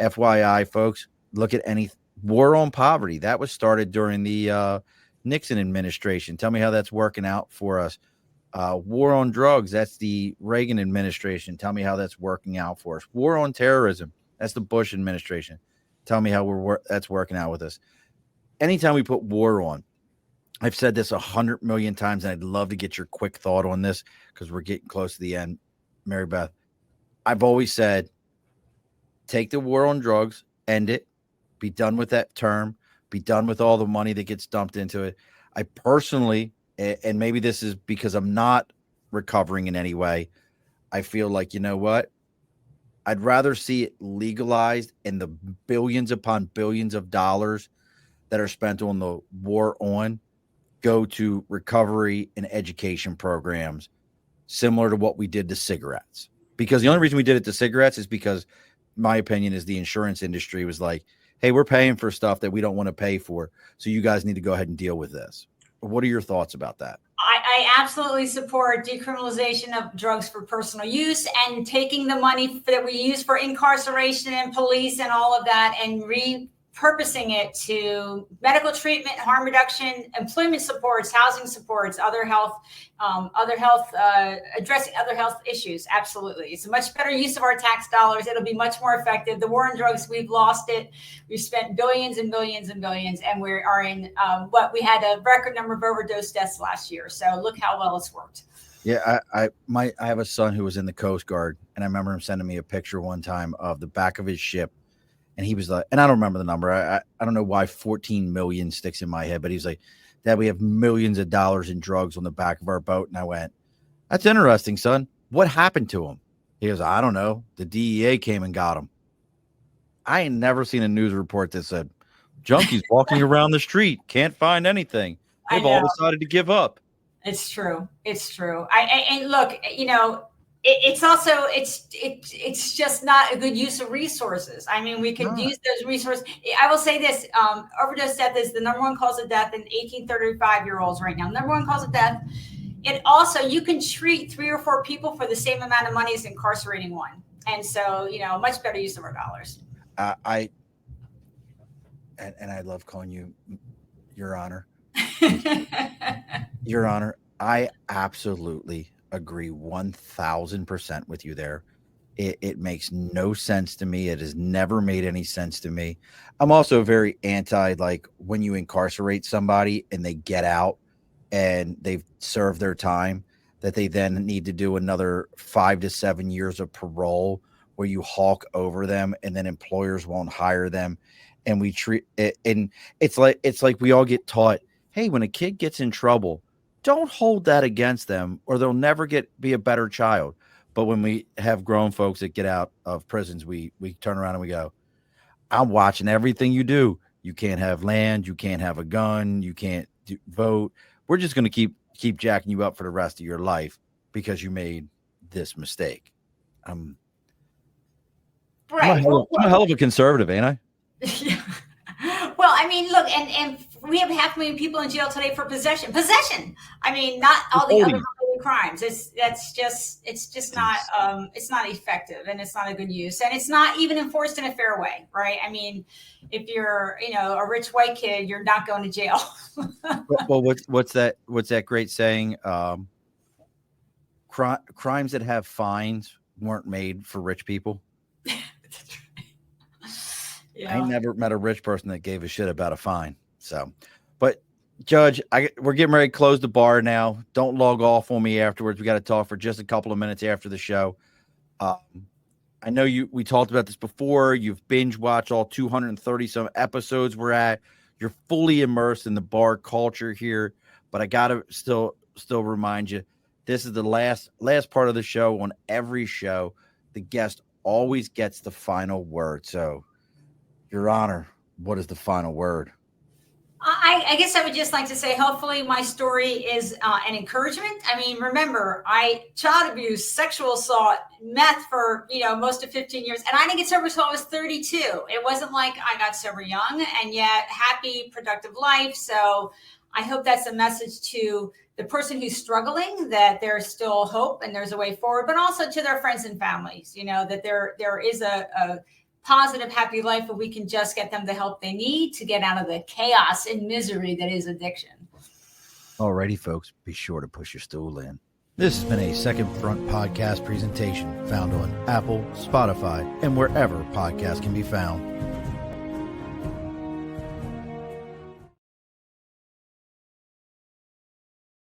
A: FYI, folks, look at any war on poverty. That was started during the Nixon administration. Tell me how that's working out for us. War on drugs. That's the Reagan administration. Tell me how that's working out for us. War on terrorism. That's the Bush administration. Tell me how that's working out with us. Anytime we put war on, I've said this 100 million times, and I'd love to get your quick thought on this because we're getting close to the end. Mary Beth, I've always said, take the war on drugs, end it, be done with that term, be done with all the money that gets dumped into it. I personally, and maybe this is because I'm not recovering in any way, I feel like, you know what? I'd rather see it legalized and the billions upon billions of dollars that are spent on the war on go to recovery and education programs similar to what we did to cigarettes. Because the only reason we did it to cigarettes is because, my opinion is, the insurance industry was like, hey, we're paying for stuff that we don't want to pay for, so you guys need to go ahead and deal with this. What are your thoughts about that?
B: I absolutely support decriminalization of drugs for personal use, and taking the money that we use for incarceration and police and all of that and repurposing it to medical treatment, harm reduction, employment supports, housing supports, addressing other health issues. Absolutely. It's a much better use of our tax dollars. It'll be much more effective. The war on drugs, we've lost it. We've spent billions and billions and billions, and we are in we had a record number of overdose deaths last year. So look how well it's worked.
A: Yeah, I have a son who was in the Coast Guard, and I remember him sending me a picture one time of the back of his ship. And he was like, and I don't remember the number. I don't know why 14 million sticks in my head, but he's like, Dad, we have millions of dollars in drugs on the back of our boat. And I went, that's interesting, son. What happened to him? He goes, I don't know. The DEA came and got him. I ain't never seen a news report that said junkies walking around the street, can't find anything. They've all decided to give up.
B: It's true. And look, it's also it's just not a good use of resources. I mean, we can use those resources. I will say this: overdose death is the number one cause of death in 18-35-year-olds right now. Number one cause of death. It also, you can treat 3 or 4 people for the same amount of money as incarcerating one, and so much better use of our dollars.
A: I love calling you Your Honor. Your Honor, I absolutely agree 1000% with you there. It makes no sense to me. It has never made any sense to me. I'm also very anti, like, when you incarcerate somebody and they get out and they've served their time, that they then need to do another 5 to 7 years of parole where you hawk over them and then employers won't hire them. And we treat it, and it's like we all get taught, hey, when a kid gets in trouble, don't hold that against them or they'll never be a better child. But when we have grown folks that get out of prisons, we turn around and we go, I'm watching everything you do. You can't have land. You can't have a gun. You can't vote. We're just going to keep jacking you up for the rest of your life because you made this mistake.
B: Right.
A: I'm a hell of a conservative, ain't I?
B: Yeah. Well, I mean, look, and we have 500,000 people in jail today for possession. I mean, not all the other crimes. It's just not it's not effective, and it's not a good use, and it's not even enforced in a fair way, right? I mean, if you're a rich white kid, you're not going to jail.
A: Well, what's that great saying? Crimes that have fines weren't made for rich people. Yeah. I ain't never met a rich person that gave a shit about a fine. So, but Judge, we're getting ready to close the bar now. Don't log off on me afterwards. We got to talk for just a couple of minutes after the show. I know we talked about this before. You've binge watched all 230 some episodes we're at. You're fully immersed in the bar culture here, but I got to still remind you, this is the last part of the show. On every show, the guest always gets the final word. So, Your Honor, what is the final word?
B: I guess I would just like to say, hopefully my story is an encouragement. I mean, remember, child abuse, sexual assault, meth for, most of 15 years. And I didn't get sober until I was 32. It wasn't like I got sober young, and yet happy, productive life. So I hope that's a message to the person who's struggling, that there's still hope and there's a way forward, but also to their friends and families, that there is a positive, happy life, but we can just get them the help they need to get out of the chaos and misery that is addiction.
A: Alrighty, folks, be sure to push your stool in. This has been a Second Front podcast presentation found on Apple, Spotify, and wherever podcasts can be found.